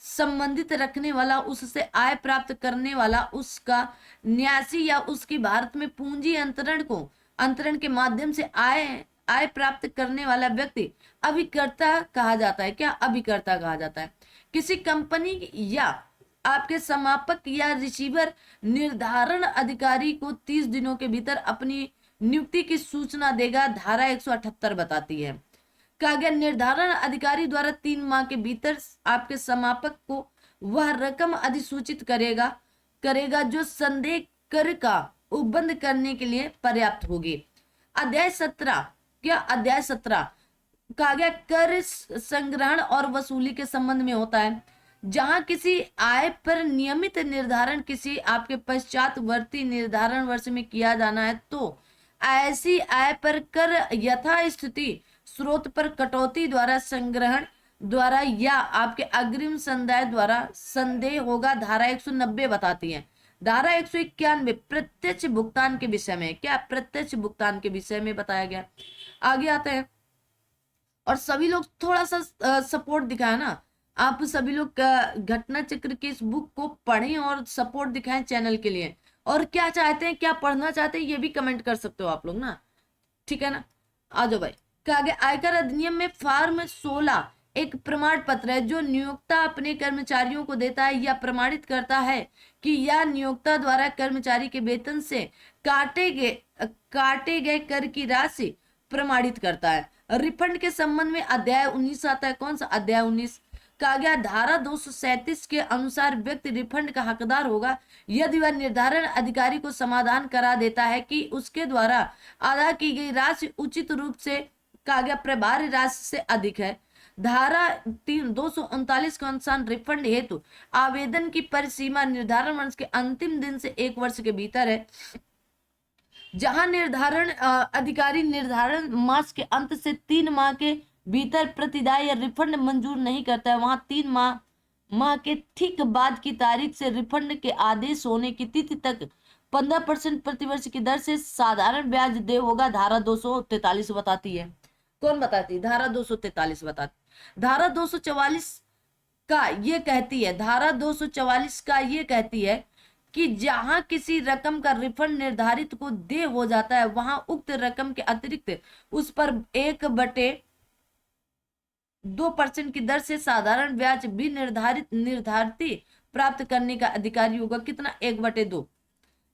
संबंधित रखने वाला, उससे आय प्राप्त करने वाला, उसका न्यासी या उसकी भारत में पूंजी अंतरण के माध्यम से आय प्राप्त करने वाला व्यक्ति अभिकर्ता कहा जाता है। क्या? अभिकर्ता कहा जाता है। किसी कंपनी या आपके समापक या रिसीवर निर्धारण अधिकारी को 30 दिनों के भीतर अपनी नियुक्ति की सूचना देगा, धारा 178 बताती है। कहा गया निर्धारण अधिकारी द्वारा 3 माह के भीतर आपके समापक को वह रकम अधिसूचित करेगा जो संदेह कर का उपबंध करने के लिए पर्याप्त होगी। अध्याय 17। क्या? अध्याय 17 कहा गया कर संग्रहण और वसूली के संबंध में होता है। जहां किसी आय पर नियमित निर्धारण किसी आपके पश्चातवर्ती निर्धारण वर्ष में किया जाना है तो ऐसी आय पर कर यथास्थिति स्रोत पर कटौती द्वारा, संग्रहण द्वारा या आपके अग्रिम संदाय द्वारा संदेह होगा, धारा 190 बताती है। धारा 191 प्रत्यक्ष भुगतान के विषय में। क्या? प्रत्यक्ष भुगतान के विषय में बताया गया। आगे आते हैं और सभी लोग थोड़ा सा सपोर्ट दिखाए ना, आप सभी लोग घटना चक्र की इस बुक को पढ़ें और सपोर्ट दिखाएं चैनल के लिए। और क्या चाहते हैं, क्या पढ़ना चाहते हैं, ये भी कमेंट कर सकते हो आप लोग ना, ठीक है ना। आ जाओ भाई। क्या आगे? आयकर अधिनियम में फॉर्म 16 एक प्रमाण पत्र है जो नियोक्ता अपने कर्मचारियों को देता है या प्रमाणित करता है कि यह नियोक्ता द्वारा कर्मचारी के वेतन से काटे गए कर की राशि प्रमाणित करता है। रिफंड के संबंध में अध्याय 19 आता है। कौन सा? अध्याय 19। कहा गया धारा 237 के अनुसार व्यक्ति रिफंड का हकदार होगा यदि वह निर्धारण अधिकारी को समाधान करा देता है कि उसके द्वारा अदा की गई राशि उचित रूप से कहा गया प्रभारी राशि से अधिक है। धारा 239 के अनुसार रिफंड हेतु आवेदन की परिसीमा निर्धारण वर्ष के अंतिम दिन से 1 वर्ष के भीतर है। जहां निर्धारण अधिकारी निर्धारण मास के अंत से 3 माह के भीतर प्रतिदाय या रिफंड मंजूर नहीं करता है, वहां 3 माह के ठीक बाद की तारीख से रिफंड के आदेश होने की तिथि तक 15% प्रतिवर्ष की दर से साधारण ब्याज देय होगा, धारा 243 बताती है। कौन बताती है? धारा 243 बताती। धारा 244 का ये कहती है, धारा 244 का ये कहती है कि जहां किसी रकम का रिफंड निर्धारित को देय हो जाता है वहां उक्त रकम के अतिरिक्त उस पर 1/2% की दर से साधारण ब्याज भी निर्धारित प्राप्त करने का अधिकारी होगा। कितना? 1/2।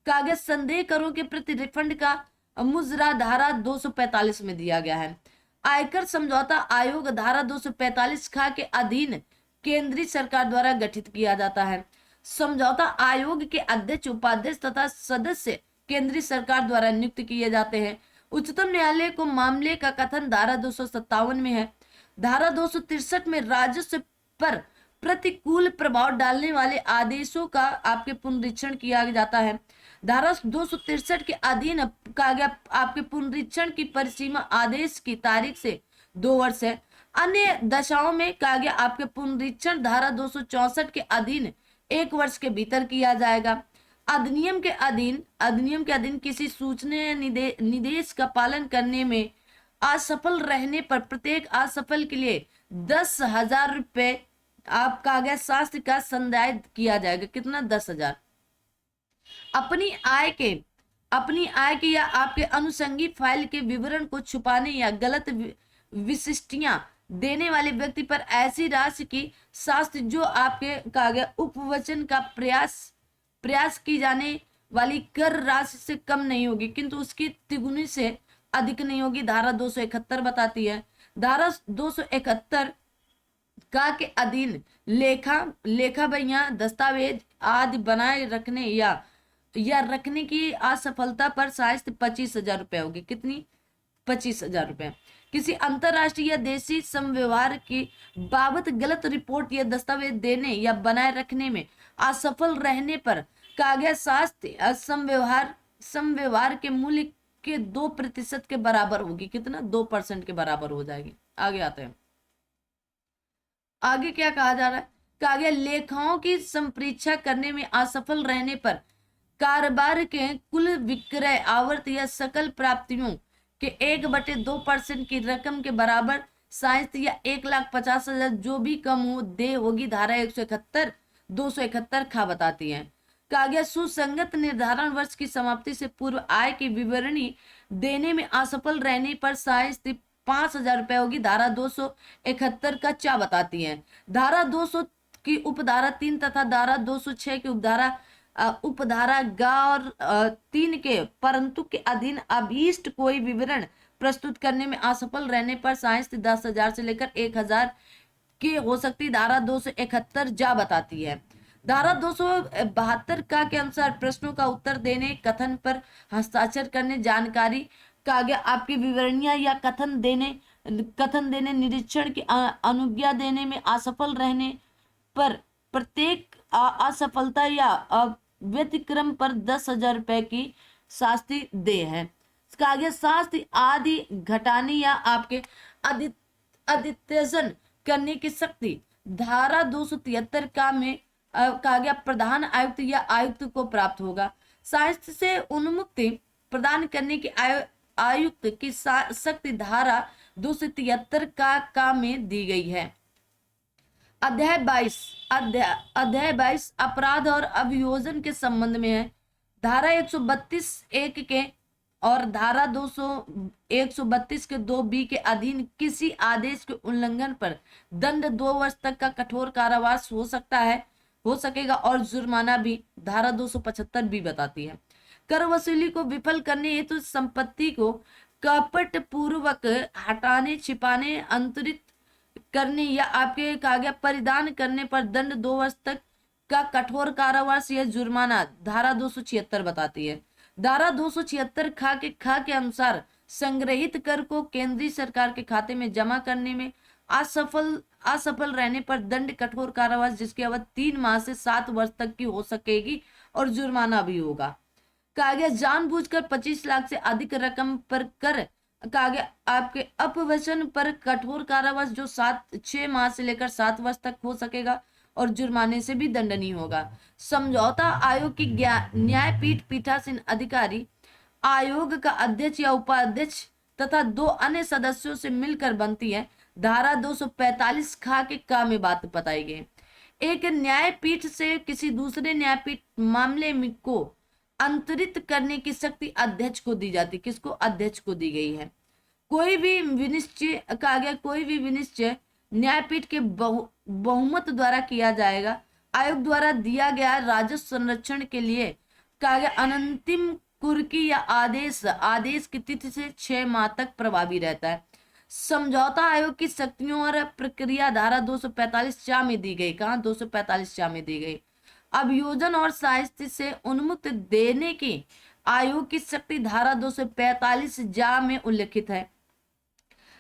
कागज संदेह करो के प्रति रिफंड का मुजरा धारा 245 में दिया गया है। आयकर समझौता आयोग धारा 245 खा के अधीन केंद्रीय सरकार द्वारा गठित किया जाता है। समझौता आयोग के अध्यक्ष, उपाध्यक्ष तथा सदस्य केंद्रीय सरकार द्वारा नियुक्त किए जाते हैं। उच्चतम न्यायालय को मामले का कथन धारा 257 में है। धारा 263 में राजस्व पर प्रतिकूल प्रभाव डालने वाले आदेशों का आपके पुनरीक्षण किया जाता है। धारा 263 के अधीन कहा गया आपके पुनरीक्षण की परिसीमा आदेश की तारीख से 2 वर्ष है। अन्य दशाओं में कहा गया आपके पुनरीक्षण धारा 264 के अधीन 1 वर्ष के भीतर किया जाएगा। अधिनियम के अधीन किसी सूचना या निर्देश का पालन करने में असफल रहने पर प्रत्येक असफल के लिए 10,000 रुपए आपका गया शास्त्र का संदाय किया जाएगा। कितना? 10,000। अपनी आय के या आपके अनुषंगी फाइल के विवरण को छुपाने या गलत विशिष्टियां देने वाले व्यक्ति पर ऐसी राशि की शास्ति जो आपके कहा गया उपवचन का प्रयास की जाने वाली कर राशि से कम नहीं होगी किंतु उसकी तिगुनी से अधिक नहीं होगी, धारा 271 बताती है। धारा 271 का के अधीन लेखा बहियां दस्तावेज आदि बनाए रखने या रखने की असफलता पर शायद 25,000 रुपए होगी। कितनी? 25,000 रुपए। किसी अंतरराष्ट्रीय या देशी समव्यवहार की बाबत गलत रिपोर्ट या दस्तावेज देने या बनाए रखने में असफल रहने पर कहा गया शास्त्र समव्यवहार के मूल्य के 2% के बराबर होगी। कितना? 2% के बराबर हो जाएगी। आगे आते हैं। आगे क्या कहा जा रहा है? कहा गया लेखाओं की संपरीक्षा करने में असफल रहने पर कारोबार के कुल विक्रय आवर्त या सकल प्राप्तियों के 1/2% की रकम के बराबर साहित्य या 1,50,000 जो भी कम हो दे होगी। धारा 271 खा बताती है। कहा गया सुसंगत निर्धारण वर्ष की समाप्ति से पूर्व आय की विवरणी देने में असफल रहने पर साहित्य 5,000 रुपए होगी। धारा 271 का क्या बताती है? धारा 200 की उपधारा 3 तथा धारा 206 की उपधारा ग और 3 के परंतु के अधीन अभीष्ट कोई विवरण प्रस्तुत करने में असफल रहने पर साहित्य 10,000 से लेकर 1,000 की हो सकती। धारा 271 जा बताती है। धारा 272 का के अनुसार प्रश्नों का उत्तर देने, कथन पर हस्ताक्षर करने, जानकारी का आगे आपकी विवरणियां या कथन देने, निरीक्षण की अनुज्ञा देने में असफल रहने पर प्रत्येक असफलता या व्यतिक्रम पर 10,000 रुपए की शास्ति दे है। इसका आगे शास्ति आदि घटाने या आपके अद्यतन करने की शक्ति धारा 273 का में कहा गया प्रधान आयुक्त या आयुक्त को प्राप्त होगा। साहित्य से उन्मुक्ति प्रदान करने की आयुक्त की शक्ति धारा 273 का में दी गई है। अध्याय 22 अपराध और अभियोजन के संबंध में है। धारा 132(1) के और धारा 132 के 2B के अधीन किसी आदेश के उल्लंघन पर दंड 2 वर्ष तक का कठोर कारावास हो सकेगा और जुर्माना भी। धारा 275 भी बताती है। कर वसूली को विफल करने हेतु संपत्ति को कपट पूर्वक हटाने, छिपाने, अंतरित करने या आपके कहा गया परिधान करने पर दंड 2 वर्ष तक का कठोर कारावास या जुर्माना। धारा 276 बताती है। धारा 276 खा के अनुसार संग्रहित कर को केंद्रीय सरकार के खाते में जमा करने में असफल रहने पर दंड कठोर कारावास जिसकी अवधि 3 माह से 7 वर्ष तक की हो सकेगी और जुर्माना भी होगा। कहा गया जानबूझकर 25 लाख से अधिक रकम पर कर कहा गया आपके अपवचन पर कठोर कारावास जो 6 माह से लेकर 7 वर्ष तक हो सकेगा और जुर्माने से भी दंडनीय होगा। समझौता आयोग की न्यायपीठ पीठासीन अधिकारी आयोग का अध्यक्ष या उपाध्यक्ष तथा 2 अन्य सदस्यों से मिलकर बनती है। धारा 245 खा के का में बात बताई गई। एक न्यायपीठ से किसी दूसरे न्यायपीठ मामले में को अंतरित करने की शक्ति अध्यक्ष को दी जाती। किसको? अध्यक्ष को दी गई है। कोई भी विनिश्चय कहा गया, कोई भी विनिश्चय न्यायपीठ के बहुमत द्वारा किया जाएगा। आयोग द्वारा दिया गया राजस्व संरक्षण के लिए कहा गया अनंतिम कुर्की या आदेश की तिथि से 6 माह तक प्रभावी रहता है। समझौता आयोग की शक्तियों और प्रक्रिया धारा 245 चा में दी गई। कहा? 245 चा में दी गई। अभियोजन और साहित्य से उन्मुक्त देने की आयोग की शक्ति धारा 245 जा में उल्लिखित है।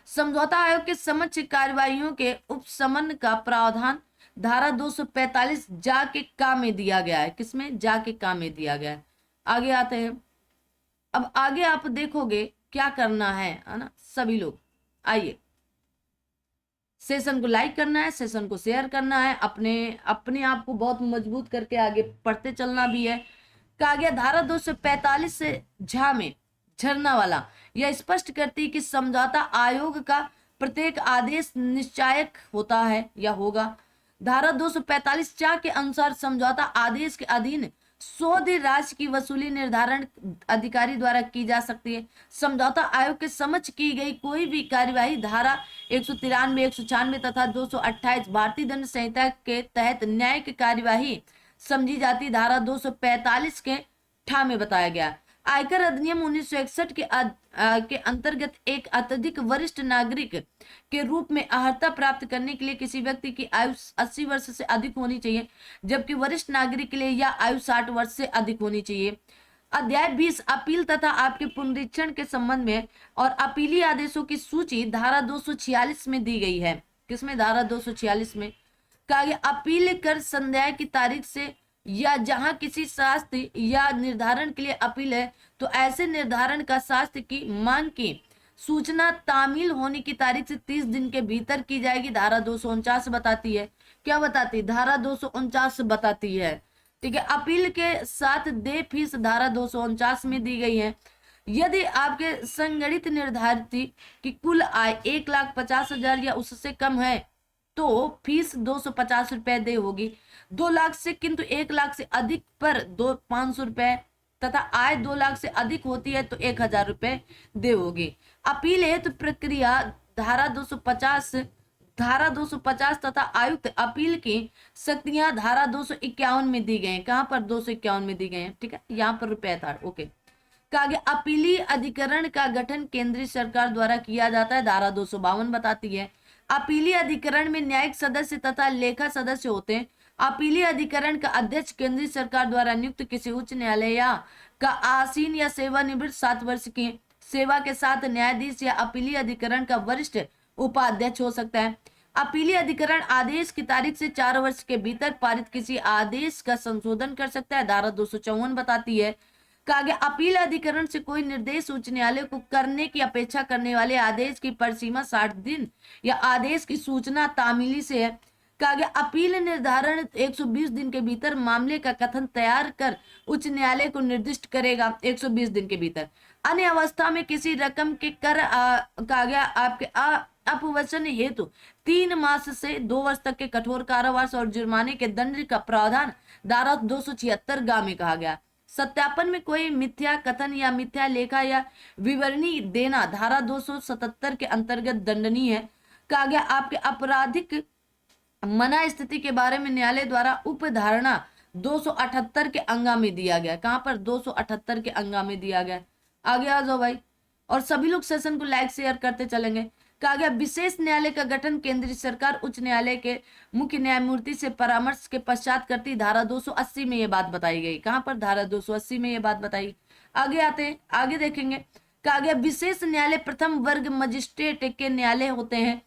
समझौता आयोग के समक्ष कार्यवाहियों के उपशमन का प्रावधान धारा 245 जा के का में दिया गया है। किसमें? जा के का में दिया गया है। आगे आते हैं। अब आगे आप देखोगे क्या करना है ना सभी लोग। आइए, सेशन को लाइक करना है, सेशन को शेयर करना है, अपने आप को बहुत मजबूत करके आगे पढ़ते चलना भी है। कहा गया धारा 245 से झा में झरना वाला यह स्पष्ट करती है कि समझौता आयोग का प्रत्येक आदेश निश्चायक होता है या होगा। धारा 245 चा के अनुसार समझौता आदेश के अधीन शोध राशि की वसूली निर्धारण अधिकारी द्वारा की जा सकती है। समझौता आयोग के समक्ष की गई कोई भी कार्यवाही धारा 193, 196 तथा 228 भारतीय दंड संहिता के तहत न्यायिक कार्यवाही समझी जाती। धारा 245 के ठा में बताया गया। आयकर अधिनियम 1961 के अंतर्गत एक अत्यधिक वरिष्ठ नागरिक के रूप में अर्हता प्राप्त करने के लिए किसी व्यक्ति की आयु 80 वर्ष से अधिक होनी चाहिए, जबकि वरिष्ठ नागरिक के लिए यह आयु 60 वर्ष से अधिक होनी चाहिए। अध्याय 20 अपील तथा आपके पुनरीक्षण के संबंध में और अपीली आदेशों की सूची धारा 246 में दी गई है। किसमें? धारा 246 में। कहा गया अपील कर संध्याय की तारीख से या जहां किसी शास्त्र या निर्धारण के लिए अपील है तो ऐसे निर्धारण का शास्त्र की मांग की सूचना तामील होने की तारीख से 30 दिन के भीतर की जाएगी। धारा 249 बताती है। क्या बताती है? धारा 249 बताती है। ठीक है। अपील के साथ दे फीस धारा 249 में दी गई है। यदि आपके संगठित निर्धारित की कुल आय 1,50,000 या उससे कम है तो फीस 250 रुपए दे होगी। 2 लाख से किंतु 1 लाख से अधिक पर 500 रुपए तथा आय 2 लाख से अधिक होती है तो 1,000 रुपए दे होगी। अपील हेतु प्रक्रिया धारा 250 तथा आयुक्त अपील की शक्तियां धारा 251 में दी गई। कहां पर? 251 में दी गई है। ठीक है, यहाँ पर रुपए था। ओके। कहा गया अपीली अधिकरण का गठन केंद्रीय सरकार द्वारा किया जाता है। धारा 252 बताती है। अपीली अधिकरण में न्यायिक सदस्य तथा लेखा सदस्य होते हैं। अपीली अधिकरण का अध्यक्ष केंद्रीय सरकार द्वारा नियुक्त किसी उच्च न्यायालय या का आसीन या सेवानिवृत्त 7 वर्ष की सेवा के साथ न्यायाधीश या अपीली अधिकरण का वरिष्ठ उपाध्यक्ष हो सकता है। अपीली अधिकरण आदेश की तारीख से 4 वर्ष के भीतर पारित किसी आदेश का संशोधन कर सकता है। धारा 254 बताती है। कहा गया अपील अधिकरण से कोई निर्देश उच्च न्यायालय को करने की अपेक्षा करने वाले आदेश की परिसीमा 60 दिन या आदेश की सूचना तामीली से है। कहा गया अपील निर्धारण 120 दिन के भीतर मामले का कथन तैयार कर उच्च न्यायालय को निर्दिष्ट करेगा। 120 दिन के भीतर अन्य अवस्था में किसी रकम के कर कहा गया आपके अपवचन हेतु 3 मास से 2 वर्ष तक के कठोर कारावास और जुर्माने के दंड का प्रावधान धारा 276 गा में कहा गया। सत्यापन में कोई मिथ्या कथन या मिथ्या लेखा या विवरणी देना धारा 277 के अंतर्गत दंडनीय है। कहा गया आपके आपराधिक मना स्थिति के बारे में न्यायालय द्वारा उपधारणा 278 के अंगा में दिया गया। कहां पर? 278 के अंगा में दिया गया। आगे आ जाओ भाई, और सभी लोग सेशन को लाइक शेयर करते चलेंगे। कहा गया विशेष न्यायालय का गठन केंद्रीय सरकार उच्च न्यायालय के मुख्य न्यायमूर्ति से परामर्श के पश्चात करती। धारा 280 में यह बात बताई गई। कहां पर? धारा 280 में यह बात बताई। आगे आते हैं, आगे देखेंगे। कहा गया विशेष न्यायालय प्रथम वर्ग मजिस्ट्रेट के न्यायालय होते हैं।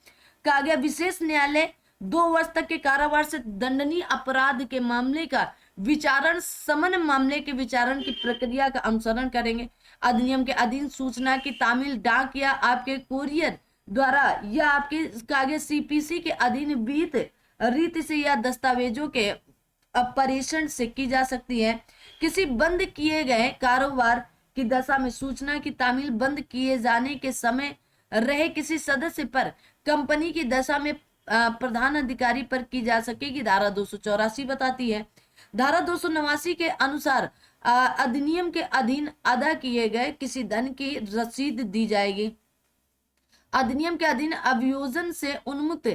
कहा गया विशेष न्यायालय 2 वर्ष तक के कारावास से दंडनीय अपराध के मामले का विचारण समन मामले के विचारण की प्रक्रिया का अनुसरण करेंगे। अधिनियम के अधीन सूचना की तामील डाक या आपके कोरियर द्वारा या आपके कागज सीपीसी के अधीन विहित रीति से या दस्तावेजों के अपरेषण से की जा सकती है। किसी बंद किए गए कारोबार की दशा में सूचना की तामील बंद किए जाने के समय रहे किसी सदस्य पर कंपनी की दशा में प्रधान अधिकारी पर की जा सकेगी, धारा 284 बताती है। धारा 289 के अनुसार अधिनियम के अधीन अदा किए गए किसी धन की रसीद दी जाएगी। अधिनियम के अधीन अभियोजन से उन्मुक्त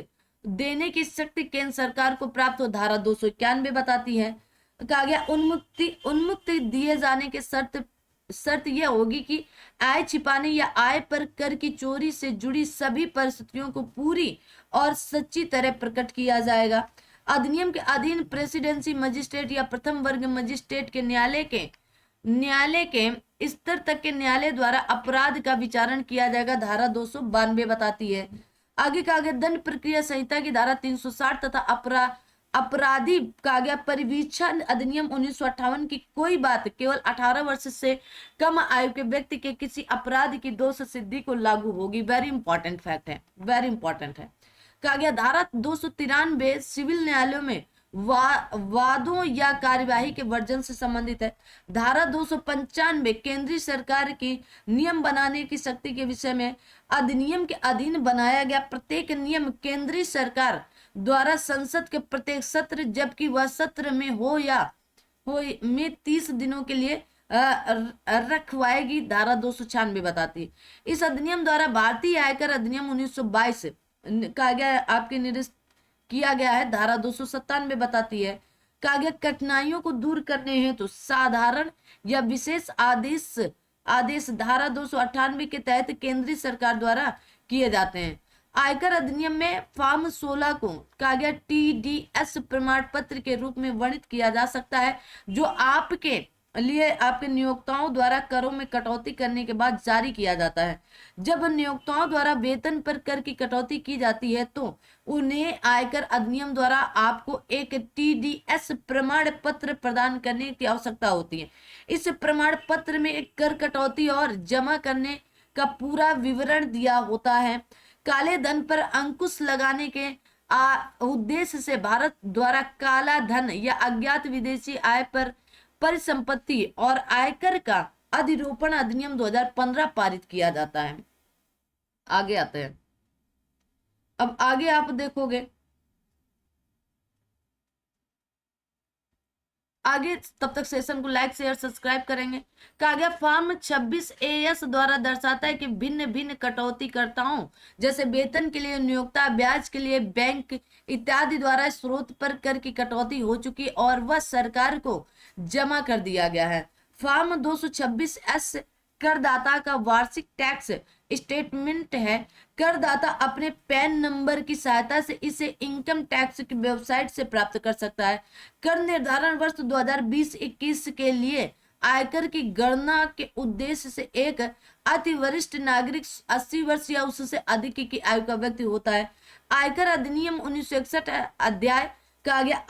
देने की शक्ति केंद्र सरकार को प्राप्त हो, धारा 291 बताती है। कहा गया उन्मुक्ति दिए जाने के शर्त यह होगी कि आय छिपाने या आय पर कर की चोरी से जुड़ी सभी परिस्थितियों को पूरी और सच्ची तरह प्रकट किया जाएगा। अधिनियम के अधीन प्रेसिडेंसी मजिस्ट्रेट या प्रथम वर्ग मजिस्ट्रेट के न्यायालय के स्तर तक के न्यायालय द्वारा अपराध का विचारण किया जाएगा, धारा 292 बताती है। आगे का आगे दंड प्रक्रिया संहिता की धारा 360 तथा अपराधी का गया परिवीक्षण अधिनियम 1958 की कोई बात केवल 18 वर्ष से कम आयु के व्यक्ति के किसी अपराध की दोष सिद्धि को लागू होगी। वेरी इंपॉर्टेंट फैक्ट है, वेरी इंपॉर्टेंट है। कहा गया धारा 293 सिविल न्यायालयों में वादों या कार्यवाही के वर्जन से संबंधित है। धारा 295 केंद्रीय सरकार की नियम बनाने की शक्ति के विषय में अधिनियम के अधीन बनाया गया प्रत्येक नियम केंद्रीय सरकार द्वारा संसद के प्रत्येक सत्र, जबकि वह सत्र में हो या में 30 दिनों के लिए रखवाएगी, धारा 296 बताती है। इस अधिनियम द्वारा भारतीय आयकर अधिनियम 1922 कहा गया आपके निरस्त किया गया है, धारा 297 बताती है। कहा गया कठिनाइयों को दूर करने हेतु तो साधारण या विशेष आदेश धारा 298 के तहत केंद्रीय सरकार द्वारा किए जाते हैं। आयकर अधिनियम में फॉर्म 16 को कहा गया TDS प्रमाण पत्र के रूप में वर्णित किया जा सकता है, जो आपके लिए आपके नियोक्ताओं द्वारा करों में कटौती करने के बाद जारी किया जाता है। जब नियोक्ताओं द्वारा वेतन पर कर की कटौती की जाती है तो उन्हें आयकर अधिनियम द्वारा आपको एक TDS प्रमाण पत्र प्रदान करने की आवश्यकता होती है। इस प्रमाण पत्र में एक कर कटौती और जमा करने का पूरा विवरण दिया होता है। काले धन पर अंकुश लगाने के उद्देश्य से भारत द्वारा काला धन या अज्ञात विदेशी आय पर परिसंपत्ति और आयकर का अधिरोपण अधिनियम 2015 पारित किया जाता है। आगे आते हैं। अब आगे आप देखोगे आगे, तब तक सेशन को लाइक शेयर सब्सक्राइब करेंगे। कहा गया फॉर्म 26 AS द्वारा दर्शाता है कि भिन्न भिन्न कटौतीकर्ताओं जैसे वेतन के लिए नियोक्ता, ब्याज के लिए बैंक इत्यादि द्वारा स्रोत पर कर की कटौती हो चुकी और वह सरकार को जमा कर दिया गया है। फॉर्म 226S करदाता का वार्षिक टैक्स स्टेटमेंट है। करदाता अपने पैन नंबर की सहायता से इसे इनकम टैक्स की वेबसाइट से प्राप्त कर सकता है। कर निर्धारण वर्ष 2020-21 के लिए आयकर की गणना के उद्देश्य से एक अति वरिष्ठ नागरिक 80 वर्ष या उससे अधिक की आयु का व्यक्ति होता है। आयकर अधिनियम 1961 अध्याय का गया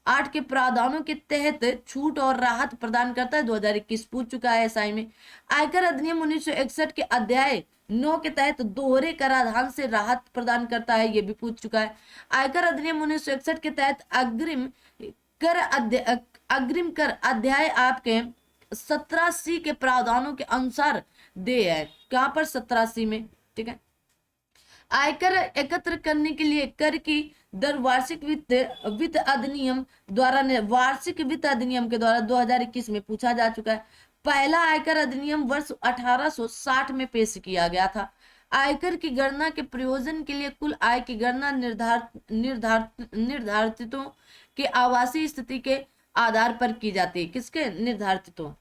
8 के प्रावधानों के तहत छूट और राहत प्रदान करता है। 2021 पूछ चुका है SI में। आयकर अधिनियम 1961 के अध्याय 9 के तहत दोहरे कराधान से राहत प्रदान करता है, ये भी पूछ चुका है। आयकर अधिनियम 1961 के तहत अग्रिम कर अध्याय आपके 17C के प्रावधानों के अनुसार दे है। कहां पर? 17C में, ठीक है। आयकर एकत्र करने के लिए कर की दर वार्षिक वित्त अधिनियम के द्वारा 2021 में पूछा जा चुका है। पहला आयकर अधिनियम वर्ष 1860 में पेश किया गया था। आयकर की गणना के प्रयोजन के लिए कुल आय की गणना निर्धारितों के आवासीय स्थिति के आधार पर की जाती है। किसके? निर्धारितों।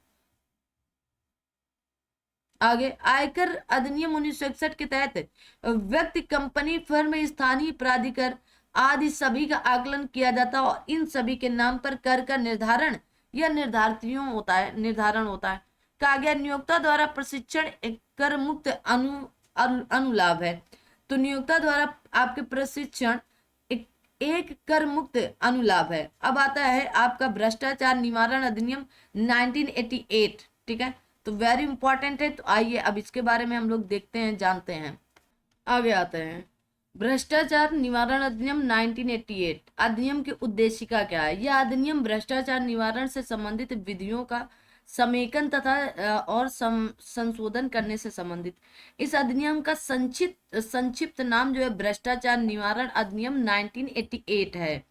आगे आयकर अधिनियम 1961 के तहत व्यक्ति, कंपनी, फर्म, स्थानीय प्राधिकार आदि सभी का आकलन किया जाता है और इन सभी के नाम पर कर का निर्धारण या निर्धारण होता है। कहा गया नियोक्ता द्वारा प्रशिक्षण एक कर मुक्त अनुलाभ है। तो नियोक्ता द्वारा आपके प्रशिक्षण एक कर मुक्त अनुलाभ है। अब आता है आपका भ्रष्टाचार निवारण अधिनियम 1988, ठीक है। तो वेरी इंपॉर्टेंट है। तो आइए अब इसके बारे में हम लोग देखते हैं, जानते हैं। आगे आते हैं। भ्रष्टाचार निवारण अधिनियम 1988 अधिनियम की उद्देशिका क्या है? यह अधिनियम भ्रष्टाचार निवारण से संबंधित विधियों का समेकन तथा और संशोधन करने से संबंधित। इस अधिनियम का संक्षिप्त नाम जो है भ्रष्टाचार निवारण अधिनियम 1988 है।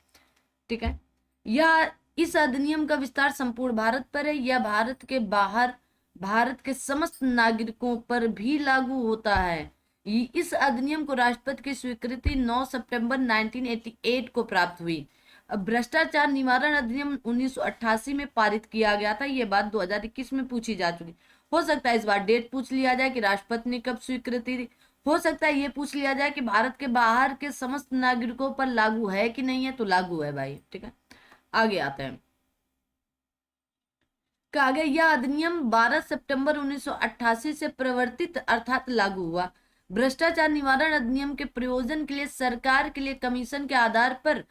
ठीक है। यह इस अधिनियम का विस्तार संपूर्ण भारत पर है। यह भारत के बाहर भारत के समस्त नागरिकों पर भी लागू होता है। इस अधिनियम को राष्ट्रपति की स्वीकृति 9 सितंबर 1988 को प्राप्त हुई। भ्रष्टाचार निवारण अधिनियम 1988 में पारित किया गया था। ये बात 2021 में पूछी जा चुकी। हो सकता है इस बार डेट पूछ लिया जाए कि राष्ट्रपति ने कब स्वीकृति दी। हो सकता है ये पूछ लिया जाए कि भारत के बाहर के समस्त नागरिकों पर लागू है कि नहीं है, तो लागू है भाई। ठीक है, आगे आते हैं। कहा गया यह अधिनियम 12 सितंबर 1988 से प्रवर्तित अर्थात लागू हुआ। भ्रष्टाचार निवारण अधिनियम के प्रयोजन के लिए सरकार के लिए कमीशन के आधार पर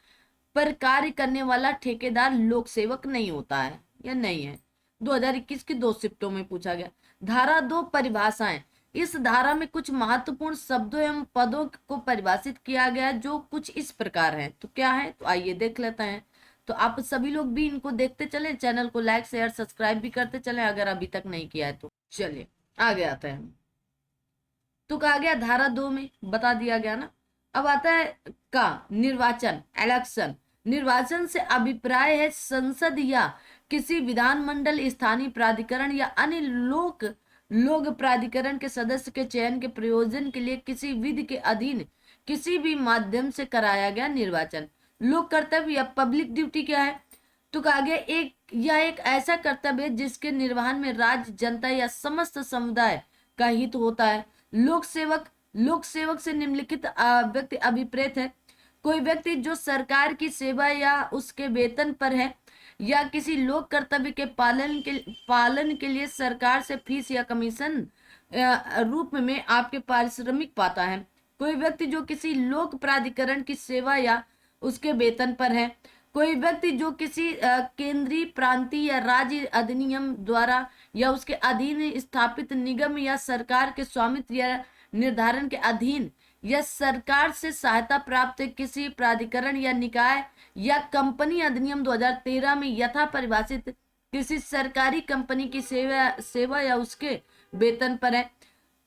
कार्य करने वाला ठेकेदार लोक सेवक नहीं होता है या नहीं है। 2021 की 2 शिफ्टों में पूछा गया। धारा 2 परिभाषाएं। इस धारा में कुछ महत्वपूर्ण शब्दों एवं पदों को परिभाषित किया गया जो कुछ इस प्रकार है। तो क्या है, तो आइए देख लेते हैं। तो आप सभी लोग भी इनको देखते चले, चैनल को लाइक शेयर सब्सक्राइब भी करते चले अगर अभी तक नहीं किया है तो। चलिए आगे आते हैं। तो कहा गया धारा 2 में बता दिया गया ना। अब आता है का निर्वाचन, इलेक्शन। निर्वाचन से अभिप्राय है संसद या किसी विधानमंडल, स्थानीय प्राधिकरण या अन्य लोक प्राधिकरण के सदस्य के चयन के प्रयोजन के लिए किसी विधि के अधीन किसी भी माध्यम से कराया गया निर्वाचन। लोक कर्तव्य या पब्लिक ड्यूटी क्या है, तो कहा गया एक ऐसा कर्तव्य है जिसके निर्वहन में राज्य, जनता या समस्त समुदाय का हित होता है। लोक सेवक से निम्नलिखित व्यक्ति अभिप्रेत है। कोई व्यक्ति जो सरकार की सेवा या उसके वेतन पर है या किसी लोक कर्तव्य के पालन के लिए सरकार से फीस या कमीशन रूप में आपके पारिश्रमिक पाता है। कोई व्यक्ति जो किसी लोक प्राधिकरण की सेवा या उसके वेतन पर है। कोई व्यक्ति जो किसी केंद्रीय, प्रांतीय या राज्य अधिनियम द्वारा या उसके अधीन स्थापित निगम या सरकार के स्वामित्व या निर्धारण के अधीन या सरकार से सहायता प्राप्त किसी प्राधिकरण या निकाय या कंपनी अधिनियम 2013 में यथा परिभाषित किसी सरकारी कंपनी की सेवा या उसके वेतन पर है।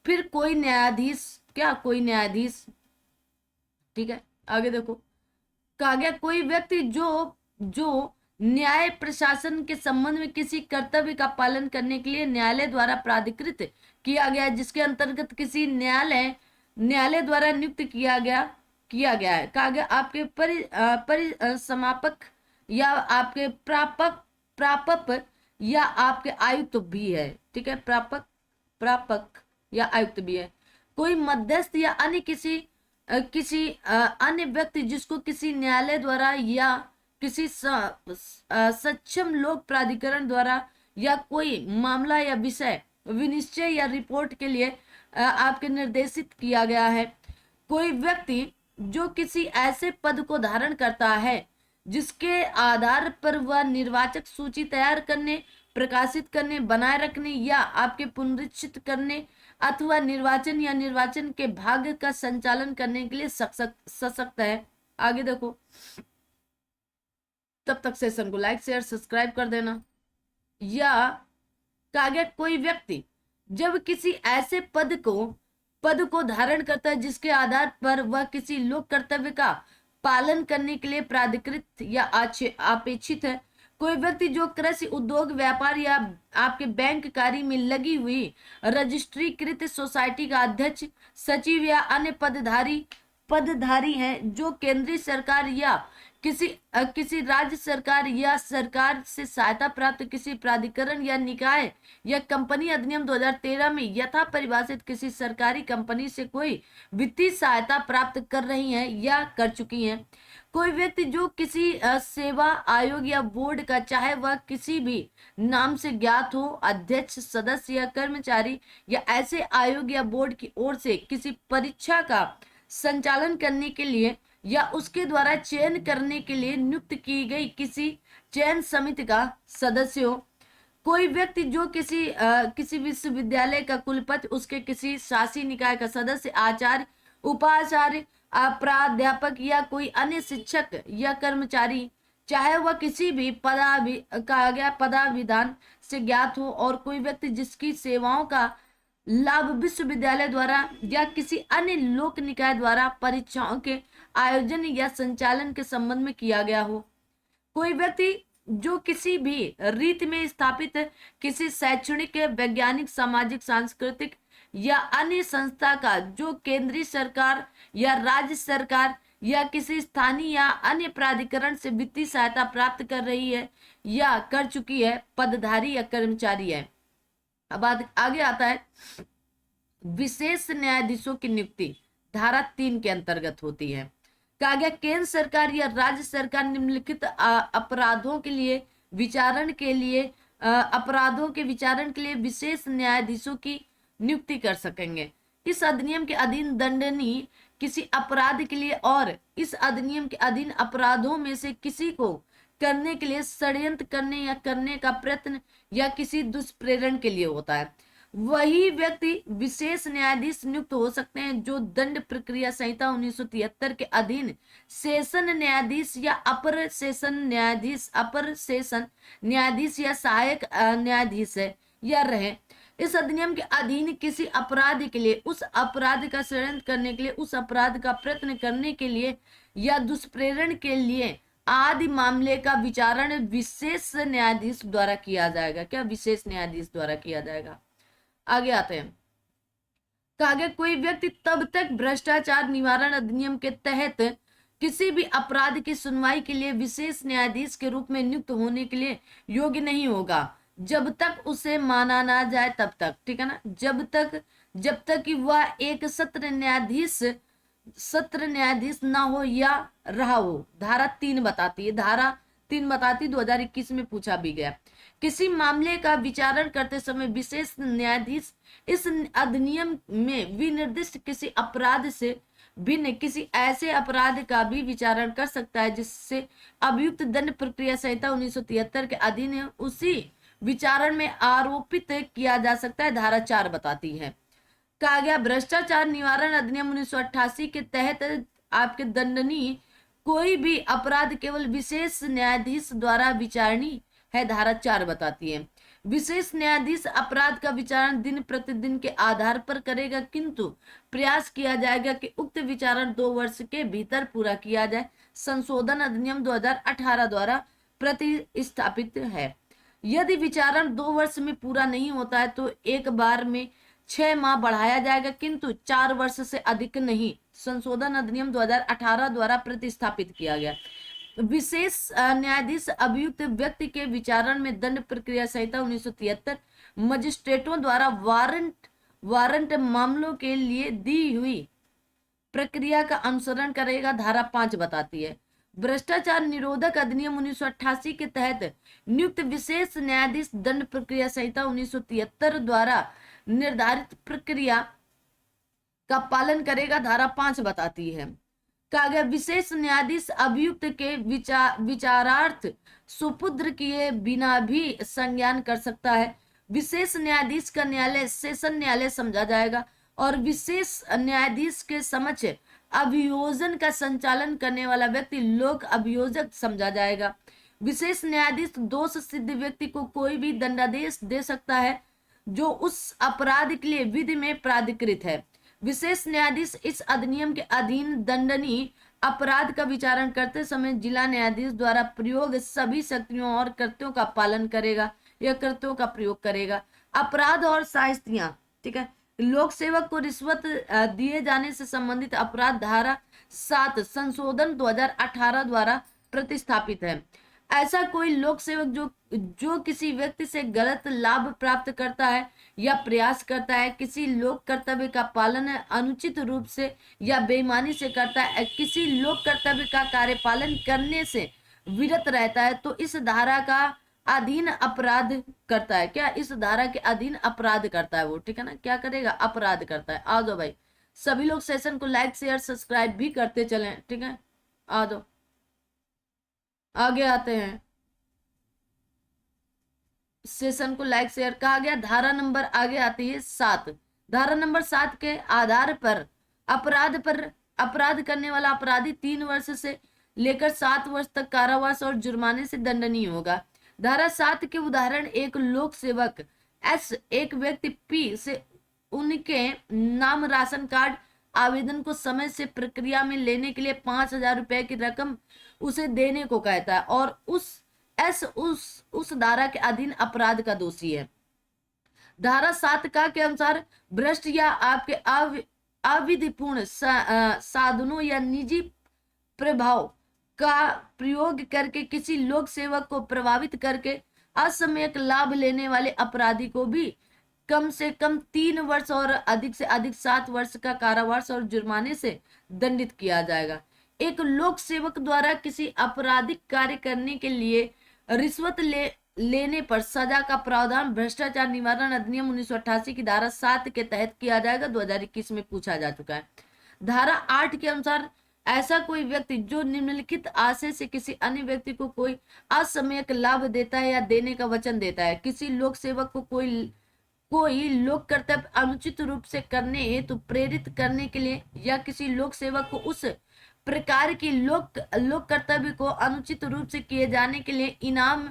फिर कोई न्यायाधीश। ठीक है, आगे देखो। कहा गया कोई व्यक्ति जो न्याय प्रशासन के संबंध में किसी कर्तव्य का पालन करने के लिए न्यायालय द्वारा प्राधिकृत किया गया, जिसके अंतर्गत किसी न्यायालय द्वारा नियुक्त किया गया है। कहा गया आपके समापक या आपके प्रापक या आपके आयुक्त भी है। ठीक है, प्रापक या आयुक्त भी है। कोई मध्यस्थ या अन्य किसी अन्य व्यक्ति जिसको किसी न्यायालय द्वारा या किसी सक्षम लोक प्राधिकरण द्वारा या कोई मामला या विषय विनिश्चय या रिपोर्ट के लिए आपके निर्देशित किया गया है। कोई व्यक्ति जो किसी ऐसे पद को धारण करता है जिसके आधार पर वह निर्वाचक सूची तैयार करने, प्रकाशित करने, बनाए रखने या आपके पुनरीक्षित करने अथवा निर्वाचन या निर्वाचन के भाग का संचालन करने के लिए सशक्त है। आगे देखो। तब तक सेशन को लाइक शेयर सब्सक्राइब कर देना। या कहा गया कोई व्यक्ति जब किसी ऐसे पद को धारण करता है जिसके आधार पर वह किसी लोक कर्तव्य का पालन करने के लिए प्राधिकृत या अपेक्षित है। कोई व्यक्ति जो कृषि, उद्योग, व्यापार या आपके बैंक कार्य में लगी हुई रजिस्ट्रीकृत सोसाइटी का अध्यक्ष, सचिव या अन्य पदधारी हैं, जो केंद्रीय सरकार या किसी राज्य सरकार या सरकार से सहायता प्राप्त किसी प्राधिकरण या निकाय या कंपनी अधिनियम 2013 में यथा परिभाषित किसी सरकारी कंपनी से कोई वित्तीय सहायता प्राप्त कर रही हैं या कर चुकी हैं। कोई व्यक्ति जो किसी सेवा आयोग या बोर्ड का, चाहे वह किसी भी नाम से ज्ञात हो, अध्यक्ष, सदस्य या कर्मचारी या ऐसे आयोग या बोर्ड की ओर से किसी परीक्षा का संचालन करने के लिए या उसके द्वारा चयन करने के लिए नियुक्त की गई किसी चयन समिति का सदस्य हो। कोई व्यक्ति जो किसी विश्वविद्यालय का कुलपति, उसके किसी शासी निकाय का सदस्य, आचार्य, उपाचार्य, प्राध्यापक या कोई अन्य शिक्षक या कर्मचारी चाहे वह किसी भी कहा गया पदाविधान से ज्ञात हो, और कोई व्यक्ति जिसकी सेवाओं का लाभ विश्वविद्यालय द्वारा या किसी अन्य लोक निकाय द्वारा परीक्षाओं के आयोजन या संचालन के संबंध में किया गया हो। कोई व्यक्ति जो किसी भी रीति में स्थापित किसी शैक्षणिक, वैज्ञानिक, सामाजिक, सांस्कृतिक या अन्य संस्था का जो केंद्रीय सरकार या राज्य सरकार या किसी स्थानीय या अन्य प्राधिकरण से वित्तीय सहायता प्राप्त कर रही है या कर चुकी है, पदधारी या कर्मचारी है। अब आगे आता है विशेष न्यायाधीशों की नियुक्ति धारा 3 के अंतर्गत होती है। कहा गया केंद्र सरकार या राज्य सरकार निम्नलिखित अपराधों के लिए विचारण के लिए विशेष न्यायाधीशों की नियुक्ति कर सकेंगे। इस अधिनियम के अधीन दंडनीय किसी अपराध के लिए और इस अधिनियम के अधीन अपराधों में से किसी को करने के लिए षड्यंत्र करने या करने का प्रयत्न या किसी दुष्प्रेरण के लिए होता है। वही व्यक्ति विशेष न्यायाधीश नियुक्त हो सकते हैं जो दंड प्रक्रिया संहिता 1973 के अधीन सेशन न्यायाधीश या अपर सेशन न्यायाधीश या सहायक न्यायाधीश है या रहे। इस अधिनियम के अधीन किसी अपराध के लिए, उस अपराध का षड्यंत्र करने के लिए, उस अपराध का प्रयत्न करने के लिए या दुष्प्रेरण के लिए आदि मामले का विचारण विशेष न्यायाधीश द्वारा किया जाएगा। क्या? विशेष न्यायाधीश द्वारा किया जाएगा। आगे आते हैं। कहा गया कोई व्यक्ति तब तक भ्रष्टाचार निवारण अधिनियम के तहत किसी भी अपराध की सुनवाई के लिए विशेष न्यायाधीश के रूप में नियुक्त होने के लिए योग्य नहीं होगा जब तक उसे माना ना जाए तब तक। ठीक है ना? जब तक कि वह एक सत्र न्यायाधीश ना हो या रहा हो। धारा 3 बताती है, 2021 में पूछा भी गया। किसी मामले का विचारण करते समय विशेष न्यायाधीश इस अधिनियम में विनिर्दिष्ट किसी अपराध से भिन्न किसी ऐसे अपराध का भी विचारण कर सकता है जिससे अभियुक्त दंड प्रक्रिया संहिता 1973 के अधीन उसी विचारण में आरोपित किया जा सकता है। धारा 4 बताती है। कहा गया भ्रष्टाचार निवारण अधिनियम 1988 के तहत आपके दंडनीय कोई भी अपराध केवल विशेष न्यायाधीश द्वारा विचारणी है। धारा 4 बताती है विशेष न्यायाधीश अपराध का विचारण दिन प्रतिदिन के आधार पर करेगा, किंतु प्रयास किया जाएगा कि उक्त विचारण 2 वर्ष के भीतर पूरा किया जाए। संशोधन अधिनियम 2018 द्वारा प्रतिस्थापित है। यदि विचारण 2 वर्ष में पूरा नहीं होता है तो एक बार में 6 माह बढ़ाया जाएगा, किंतु 4 वर्ष से अधिक नहीं। संशोधन अधिनियम 2018 द्वारा प्रतिस्थापित किया गया। विशेष न्यायाधीश अभियुक्त व्यक्ति के विचारण में दंड प्रक्रिया संहिता 1973 मजिस्ट्रेटों द्वारा वारंट मामलों के लिए दी हुई प्रक्रिया का अनुसरण करेगा। धारा 5 बताती है भ्रष्टाचार निरोधक अधिनियम 1988 के तहत नियुक्त विशेष न्यायाधीश दंड प्रक्रिया संहिता 1973 द्वारा निर्धारित प्रक्रिया का पालन करेगा। धारा 5 बताती है। कहा गया विशेष न्यायाधीश अभियुक्त के विचारार्थ सुपुत्र किए बिना भी संज्ञान कर सकता है। विशेष न्यायाधीश का न्यायालय सेशन न्यायालय समझा जाएगा और विशेष न्यायाधीश के समक्ष अभियोजन का संचालन करने वाला व्यक्ति लोक अभियोजक समझा जाएगा। विशेष न्यायाधीश दोष सिद्ध व्यक्ति को कोई भी दंडादेश दे सकता है जो उस अपराध के लिए विधि में प्राधिकृत है। विशेष न्यायाधीश इस अधिनियम के अधीन दंडनीय अपराध का विचारण करते समय जिला न्यायाधीश द्वारा प्रयोग सभी शक्तियों और कृत्यों का पालन करेगा या कृत्यों का प्रयोग करेगा। अपराध और साहित्यां, ठीक है, लोक सेवक को रिश्वत दिए जाने से संबंधित अपराध धारा 7 संशोधन 2018 द्वारा प्रतिस्थापित है। ऐसा कोई लोक सेवक जो किसी व्यक्ति से गलत लाभ प्राप्त करता है या प्रयास करता है, किसी लोक कर्तव्य का पालन अनुचित रूप से या बेईमानी से करता है, किसी लोक कर्तव्य का कार्य पालन करने से विरत रहता है, तो इस धारा का अधीन अपराध करता है। क्या? इस धारा के अधीन अपराध करता है वो। ठीक है ना? क्या करेगा? अपराध करता है। आ जाओ भाई, सभी लोग सेशन को लाइक शेयर सब्सक्राइब भी करते चलें। ठीक है, आ जाओ, आगे आते हैं। सेशन को लाइक शेयर कहा गया। धारा नंबर आगे आती है 7। धारा नंबर 7 के आधार पर अपराध करने वाला अपराधी 3 वर्ष से लेकर 7 वर्ष तक कारावास और जुर्माने से दंडनीय होगा। धारा 7 के उदाहरण: एक लोक सेवक एस एक व्यक्ति पी से उनके नाम राशन कार्ड आवेदन को समय से प्रक्रिया में लेने के लिए 5,000 रुपए की रकम उसे देने को कहता है और उस धारा के अधीन अपराध का दोषी है। धारा 7 का के अनुसार भ्रष्ट या आपके अविधिपूर्ण साधनों या निजी प्रभाव का प्रयोग करके किसी लोक सेवक को प्रभावित करके असमयक लाभ लेने वाले अपराधी को भी कम से कम 3 वर्ष और अधिक से अधिक 7 वर्ष का कारावास और जुर्माने से दंडित किया जाएगा। एक लोक सेवक द्वारा किसी आपराधिक कार्य करने के लिए रिश्वत लेने पर सजा का प्रावधान भ्रष्टाचार निवारण अधिनियम 1988 की धारा 7 के तहत किया जाएगा। 2021 में पूछा जा चुका है। धारा 8 के अनुसार ऐसा कोई व्यक्ति जो निम्नलिखित आशय से किसी अन्य व्यक्ति को कोई असमयक लाभ देता है या देने का वचन देता है, किसी लोक सेवक को कोई लोक कर्तव्य अनुचित रूप से करने हेतु प्रेरित करने के लिए या किसी लोक सेवक को उस प्रकार की लोक कर्तव्य को अनुचित रूप से किए जाने के लिए इनाम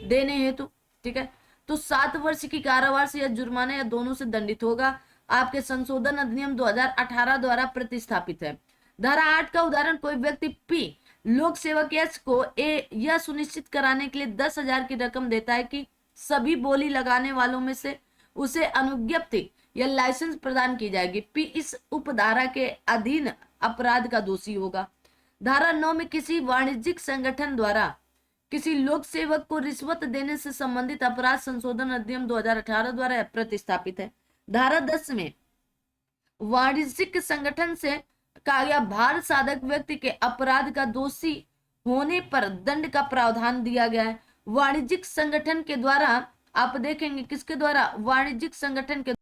देने हेतु, ठीक है, तो 7 वर्ष की कारावास या जुर्माना या दोनों से दंडित होगा। आपके संशोधन अधिनियम 2018 द्वारा प्रतिस्थापित है। धारा 8 का उदाहरण: कोई व्यक्ति पी लोक सेवक एस को यह सुनिश्चित कराने के लिए 10,000 की रकम देता है कि सभी बोली लगाने वालों में से उसे अनुज्ञप्ति या लाइसेंस प्रदान की जाएगी। पी इस उपधारा के अधीन अपराध का दोषी होगा। धारा 9 में किसी वाणिज्यिक संगठन द्वारा किसी लोक सेवक को रिश्वत देने से संबंधित अपराध संशोधन अधिनियम 2018 द्वारा प्रतिस्थापित है। धारा 10 में वाणिज्यिक संगठन से कहा गया भार साधक व्यक्ति के अपराध का दोषी होने पर दंड का प्रावधान दिया गया है। वाणिज्यिक संगठन के द्वारा आप देखेंगे, किसके द्वारा? वाणिज्यिक संगठन के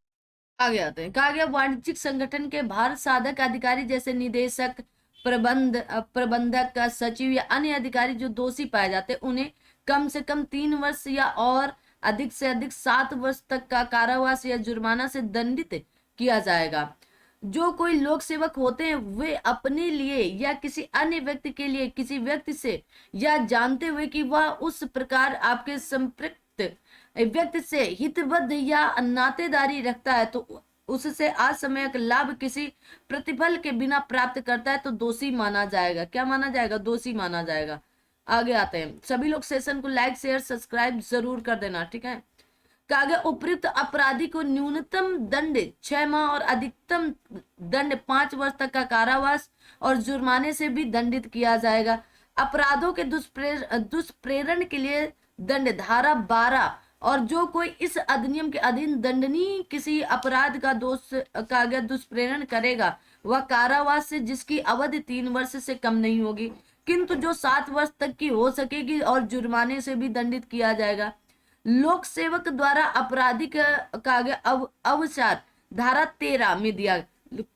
आगे आते हैं। कहा गया वाणिज्यिक संगठन के भार साधक अधिकारी जैसे निदेशक, प्रबंधक, सचिव या अन्य अधिकारी जो दोषी पाए जाते हैं उन्हें कम से कम 3 वर्ष या और अधिक से अधिक 7 वर्ष तक का कारावास या जुर्माना से दंडित किया जाएगा। जो कोई लोक सेवक होते हैं वे अपने लिए या किसी अन्य व्यक्ति के लिए किसी व्यक्ति से या जानते हुए कि वह उस प्रकार आपके संपृक्त व्यक्ति से हितबद्ध या नातेदारी रखता है तो उससे असमयक लाभ किसी प्रतिफल के बिना प्राप्त करता है तो दोषी माना जाएगा। क्या माना जाएगा? दोषी माना जाएगा। आगे आते हैं। सभी लोग सेशन को लाइक, शेयर, सब्सक्राइब जरूर कर देना, ठीक है। आगे उपयुक्त अपराधी को न्यूनतम दंड 6 माह और अधिकतम दंड 5 वर्ष तक का कारावास और जुर्माने से भी दंडित किया जाएगा। अपराधों के दुष्प्रेरण के लिए दंड धारा 12 और जो कोई इस अधिनियम के अधीन दंडनीय किसी अपराध का दुष्प्रेरण करेगा वह कारावास से जिसकी अवधि 3 वर्ष से कम नहीं होगी किंतु जो 7 वर्ष तक की हो सकेगी और जुर्माने से भी दंडित किया जाएगा। लोक सेवक द्वारा आपराधिक अवचार धारा 13 में दिया।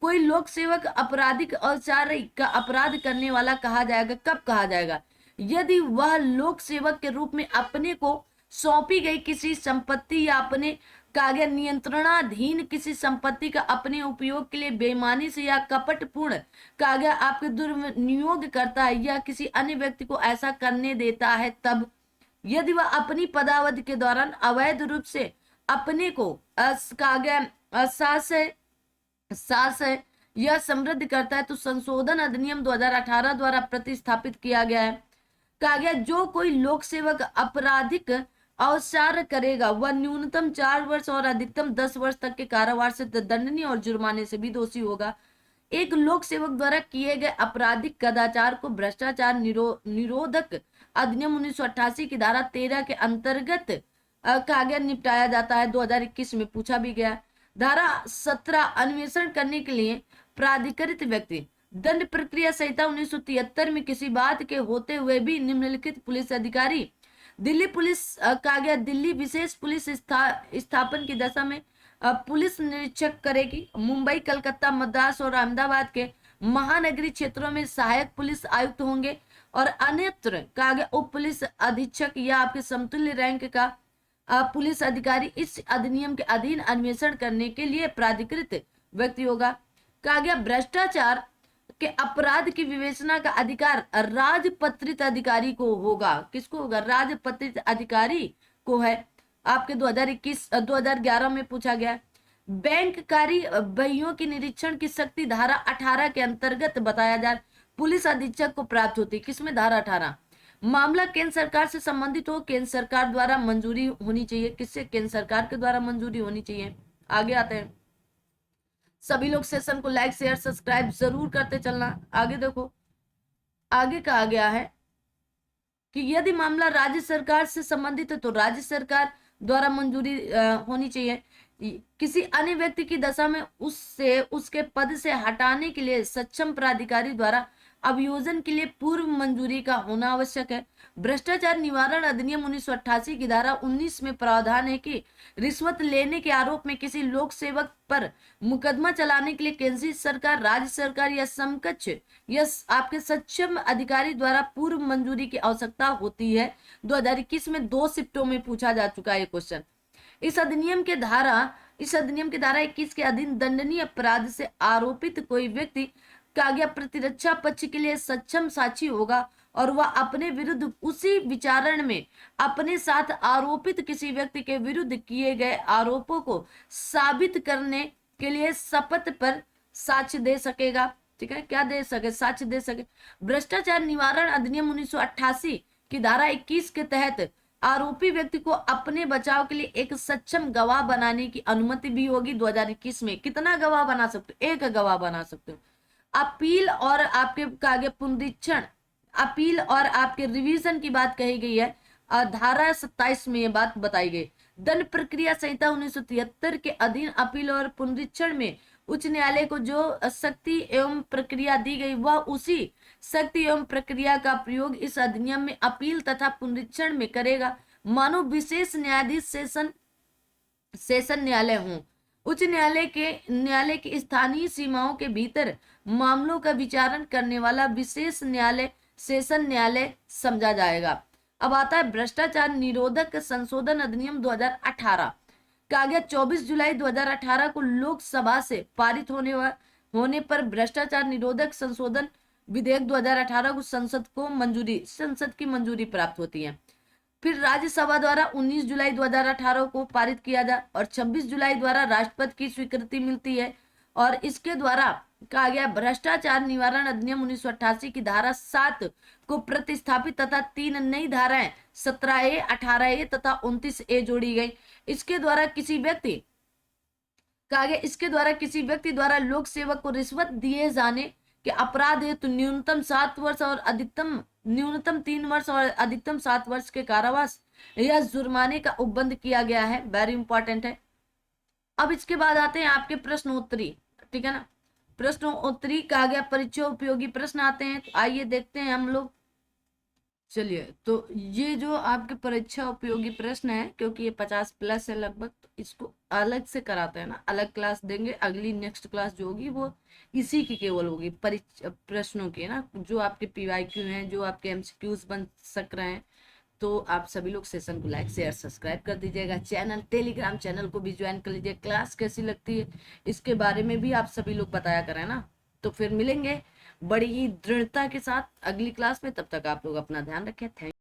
कोई लोक सेवक आपराधिक अवचार का अपराध करने वाला कहा जाएगा। कब कहा जाएगा? यदि वह लोक सेवक के रूप में अपने को सौंपी गई किसी संपत्ति या अपने नियंत्रणाधीन किसी संपत्ति का अपने उपयोग के लिए बेईमानी से या कपटपूर्ण आपके दुर्विनियोग करता है या किसी अन्य व्यक्ति को ऐसा करने देता है, तब यदि वह अपनी पदावधि के दौरान अवैध रूप से अपने को सासे यह समृद्ध करता है तो संशोधन अधिनियम 2018 द्वारा प्रतिस्थापित किया गया है। कहा गया जो कोई लोक सेवक आपराधिक अवचार करेगा वह न्यूनतम 4 वर्ष और अधिकतम 10 वर्ष तक के कारावास से दंडनीय और जुर्माने से भी दोषी होगा। एक लोक सेवक द्वारा किए गए आपराधिक कदाचार को भ्रष्टाचार निरोधक अधिनियम 1988 की धारा 13 के अंतर्गत कहा गया निपटाया जाता है। 2021 में पूछा भी गया। धारा 17 अन्वेषण करने के लिए प्राधिकृत व्यक्ति दंड प्रक्रिया संहिता 1973 में किसी बात के होते हुए भी निम्नलिखित पुलिस अधिकारी दिल्ली पुलिस कहा गया दिल्ली विशेष पुलिस स्थापन की दशा में पुलिस निरीक्षक करेगी। मुंबई, कलकत्ता, मद्रास और अहमदाबाद के महानगरीय क्षेत्रों में सहायक पुलिस आयुक्त होंगे और अन्यत्र कहा गया उप पुलिस अधीक्षक या आपके समतुल्य रैंक का पुलिस अधिकारी इस अधिनियम के अधीन अन्वेषण करने के लिए प्राधिकृत व्यक्ति होगा। कहा गया भ्रष्टाचार कि अपराध की विवेचना का अधिकार राजपत्रित अधिकारी को होगा। किसको होगा? राजपत्रित अधिकारी को है। आपके 2021 2011 में पूछा गया। बैंककारी बहियों की निरीक्षण की शक्ति धारा 18 के अंतर्गत बताया जा, पुलिस अधीक्षक को प्राप्त होती। किसमें? धारा 18। मामला केंद्र सरकार से संबंधित हो, केंद्र सरकार द्वारा मंजूरी होनी चाहिए। किससे? केंद्र सरकार के द्वारा मंजूरी होनी चाहिए। आगे आते हैं, सभी लोग सेशन को लाइक शेयर सब्सक्राइब जरूर करते चलना। आगे देखो, आगे कहा गया है कि यदि मामला राज्य सरकार से संबंधित है तो राज्य सरकार द्वारा मंजूरी होनी चाहिए। किसी अन्य व्यक्ति की दशा में उससे उसके पद से हटाने के लिए सक्षम प्राधिकारी द्वारा अभियोजन के लिए पूर्व मंजूरी का होना आवश्यक है। भ्रष्टाचार निवारण अधिनियम 1988 की धारा 19 में प्रावधान है कि रिश्वत लेने के आरोप में किसी लोक सेवक पर मुकदमा चलाने के लिए केंद्रीय सरकार, राज्य सरकार या समकक्ष या आपके सक्षम अधिकारी द्वारा पूर्व मंजूरी की आवश्यकता होती है। 2021 में 2 शिफ्टों में पूछा जा चुका है क्वेश्चन। इस अधिनियम के धारा 21 के अधीन दंडनीय अपराध से आरोपित कोई व्यक्ति का आगे प्रतिरक्षा पक्ष के लिए सक्षम साक्षी होगा और वह अपने विरुद्ध उसी विचारण में अपने साथ आरोपित किसी व्यक्ति के विरुद्ध किए गए आरोपों को साबित करने के लिए शपथ पर साक्ष्य दे सकेगा। ठीक है, क्या दे सके? साक्ष्य दे सके। भ्रष्टाचार निवारण अधिनियम 1988 की धारा 21 के तहत आरोपी व्यक्ति को अपने बचाव के लिए एक सक्षम गवाह बनाने की अनुमति भी होगी। 2021 में कितना गवाह बना सकते हो? एक गवाह बना सकते हो। अपील और आपके कागे पुनरीक्षण, अपील और आपके रिवीजन की बात कही गई है। धारा 27 में ये बात बताई गई। दंड प्रक्रिया संहिता 1973 के अधीन अपील और पुनरीक्षण में उच्च न्यायालय को जो शक्ति एवं प्रक्रिया दी गई वह उसी शक्ति एवं प्रक्रिया का प्रयोग इस अधिनियम में अपील तथा पुनरीक्षण में करेगा। मानो विशेष न्यायाधीश सेशन न्यायालय हों। उच्च न्यायालय की स्थानीय सीमाओं के भीतर मामलों का विचारण करने वाला विशेष न्यायालय सेशन न्यायालय समझा जाएगा। अब आता है भ्रष्टाचार निरोधक संशोधन अधिनियम 2018 का गया। 24 जुलाई 2018 को लोकसभा से पारित होने पर भ्रष्टाचार निरोधक संशोधन विधेयक 2018 को संसद की मंजूरी प्राप्त होती है। फिर राज्यसभा द्वारा 19 जुलाई 2018 को पारित किया जा और 26 जुलाई द्वारा राष्ट्रपति की स्वीकृति मिलती है। और इसके द्वारा कहा गया भ्रष्टाचार निवारण अधिनियम 1988 की धारा 7 को प्रतिस्थापित तथा 3 नई धाराएं 17A, 18A तथा 29A जोड़ी गई। इसके द्वारा किसी व्यक्ति द्वारा लोक सेवक को रिश्वत दिए जाने के अपराध है तो न्यूनतम 7 वर्ष और न्यूनतम 3 वर्ष और अधिकतम 7 वर्ष के कारावास या जुर्माने का उपबंध किया गया है। वेरी इंपॉर्टेंट है। अब इसके बाद आते हैं आपके प्रश्नोत्तरी। ठीक है ना, प्रश्नोत्तरी का गया परीक्षा उपयोगी प्रश्न आते हैं। तो आइए देखते हैं हम लोग। चलिए, तो ये जो आपके परीक्षा उपयोगी प्रश्न है, क्योंकि ये 50+ है लगभग, तो इसको अलग से कराते हैं ना, अलग क्लास देंगे। अगली नेक्स्ट क्लास जो होगी वो इसी की केवल होगी प्रश्नों की ना, जो आपके PYQ हैं, जो आपके MCQs बन सक रहे हैं। तो आप सभी लोग सेशन को लाइक शेयर सब्सक्राइब कर दीजिएगा। टेलीग्राम चैनल को भी ज्वाइन कर लीजिए। क्लास कैसी लगती है इसके बारे में भी आप सभी लोग बताया करें ना। तो फिर मिलेंगे बड़ी ही दृढ़ता के साथ अगली क्लास में। तब तक आप लोग अपना ध्यान रखें। थैंक